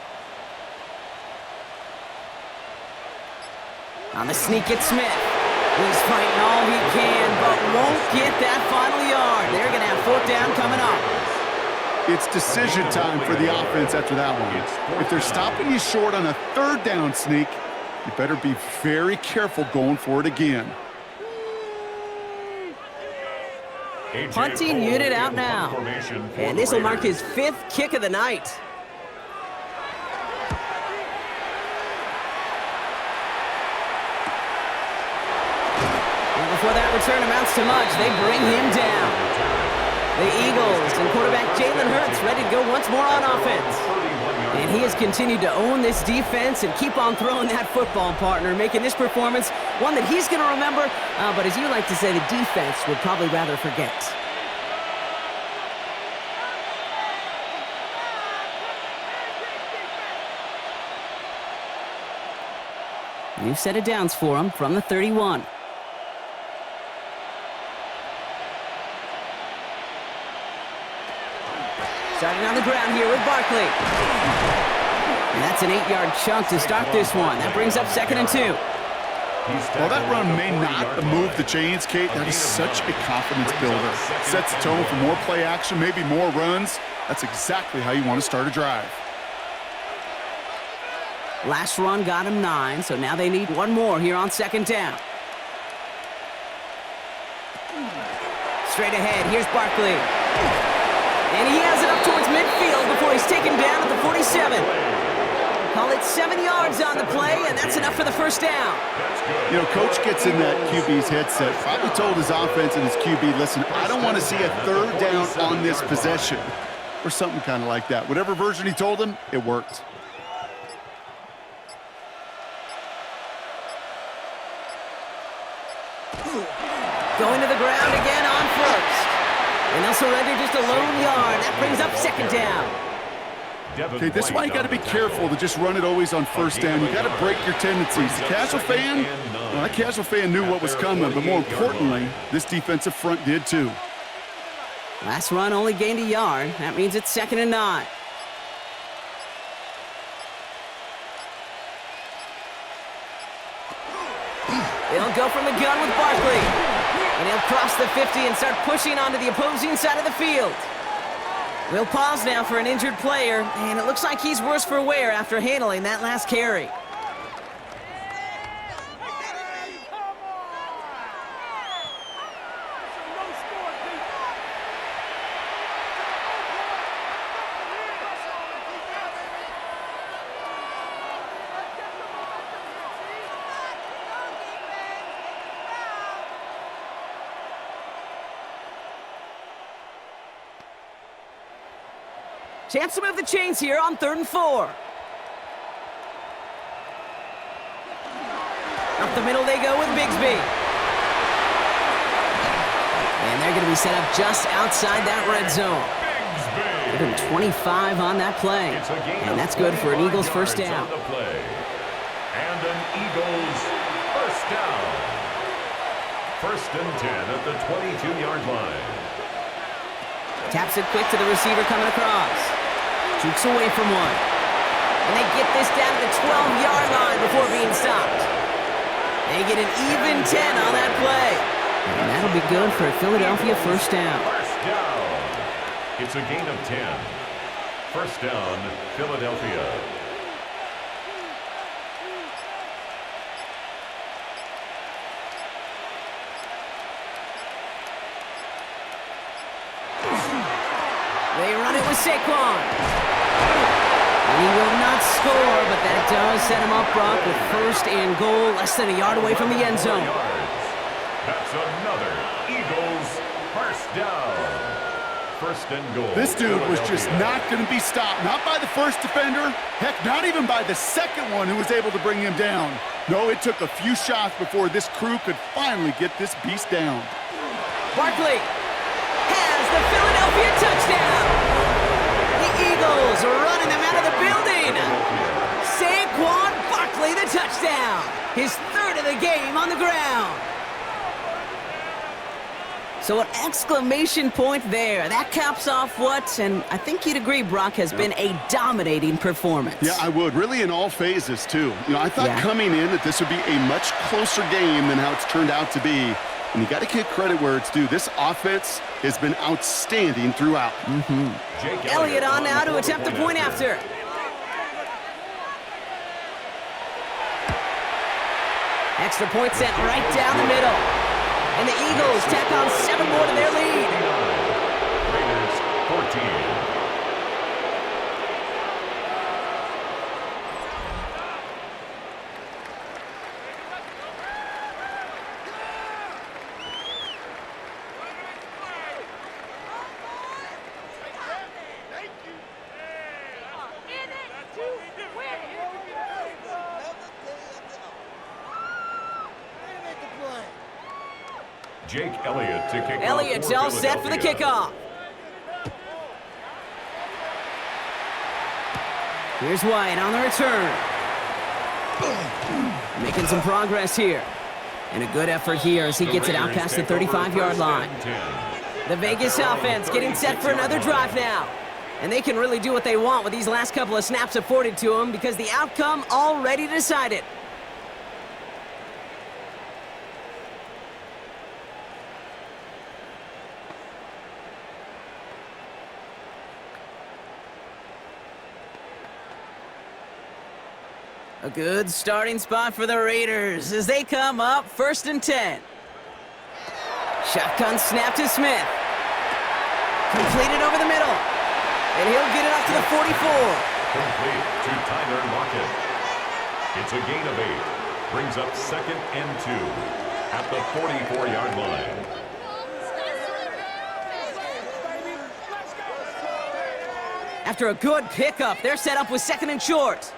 Speaker 1: On the sneak, it's Smith. He's fighting all he can, but won't get that final yard. They're going to have 4th down coming up.
Speaker 2: It's decision time for the offense after that one. If they're stopping you short on a 3rd down sneak, you better be very careful going for it again.
Speaker 1: Punting unit out now. And this will mark his 5th kick of the night. Before that return amounts to much, they bring him down. The Eagles and quarterback Jalen Hurts ready to go once more on offense. And he has continued to own this defense and keep on throwing that football, partner, making this performance one that he's going to remember, but as you like to say, the defense would probably rather forget. New set of downs for him from the 31. Starting on the ground here with Barkley. And that's an 8-yard chunk to start this one. That brings up 2nd and 2.
Speaker 2: While that run may not move the chains, Kate, that is such a confidence builder. Sets the tone for more play action, maybe more runs. That's exactly how you want to start a drive.
Speaker 1: Last run got him 9, so now they need one more here on 2nd down. Straight ahead, here's Barkley. And he has it up towards midfield before he's taken down at the 47. Call it 7 yards on the play, and that's enough for the 1st down.
Speaker 2: You know, Coach gets in that QB's headset, probably told his offense and his QB, listen, I don't want to see a 3rd down on this possession, or something kind of like that. Whatever version he told him, it worked.
Speaker 1: Going to the ground again on 1st. And they'll surrender just a lone yard. That brings up 2nd down.
Speaker 2: Okay, this is why you got to be careful to just run it always on 1st down. You got to break your tendencies. The casual fan, well, that casual fan knew what was coming, but more importantly, this defensive front did too.
Speaker 1: Last run only gained a yard. That means it's 2nd and 9. They'll go from the gun with Barkley. And he'll cross the 50 and start pushing onto the opposing side of the field. We'll pause now for an injured player, and it looks like he's worse for wear after handling that last carry. Chance to move the chains here on 3rd and 4. Up the middle they go with Bigsby. And they're going to be set up just outside that red zone. Give him 25 on that play. And that's good for an Eagles first down.
Speaker 3: And an Eagles first down. First and 10 at the 22-yard line.
Speaker 1: Taps it quick to the receiver coming across. Jukes away from one. And they get this down to the 12-yard line before being stopped. They get an even 10 on that play. And that'll be good for a Philadelphia first down.
Speaker 3: First down. It's a gain of 10. First down, Philadelphia.
Speaker 1: They run it with Saquon. And he will not score, but that does set him up, Brock, with first and goal, less than a yard away from the end zone.
Speaker 3: That's another Eagles first down. First and goal.
Speaker 2: This dude was just not going to be stopped. Not by the first defender. Heck, not even by the second one who was able to bring him down. No, it took a few shots before this crew could finally get this beast down.
Speaker 1: Barkley has the Philadelphia touchdown. The Eagles are running them out of the building. Saquon Barkley, the touchdown. His third of the game on the ground. So an exclamation point there. That caps off what, and I think you'd agree, Brock, has been a dominating performance.
Speaker 2: Yeah, I would. Really in all phases, too. You know, I thought coming in that this would be a much closer game than how it's turned out to be. And you got to give credit where it's due. This offense has been outstanding throughout.
Speaker 1: Elliott on now to attempt the point after. Extra point sent right down the middle. And the Eagles tack on 7 more to their lead.
Speaker 3: Raiders 14. Jake Elliott to kick
Speaker 1: Elliott's
Speaker 3: off
Speaker 1: all set for the kickoff. Here's White on the return. Making some progress here. And a good effort here as he gets it out past the 35-yard line. The Vegas offense getting set for another drive now. And they can really do what they want with these last couple of snaps afforded to them because the outcome already decided. A good starting spot for the Raiders as they come up first and 10. Shotgun snap to Smith. Completed over the middle. And he'll get it up to the 44.
Speaker 3: Complete to Tyler Lockett. It's a gain of 8. Brings up second and 2 at the 44-yard line.
Speaker 1: After a good pickup, they're set up with second and short.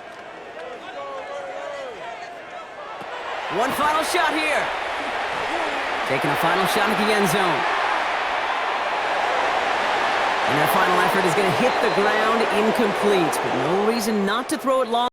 Speaker 1: One final shot here. Taking a final shot at the end zone. And their final effort is going to hit the ground incomplete, but no reason not to throw it long.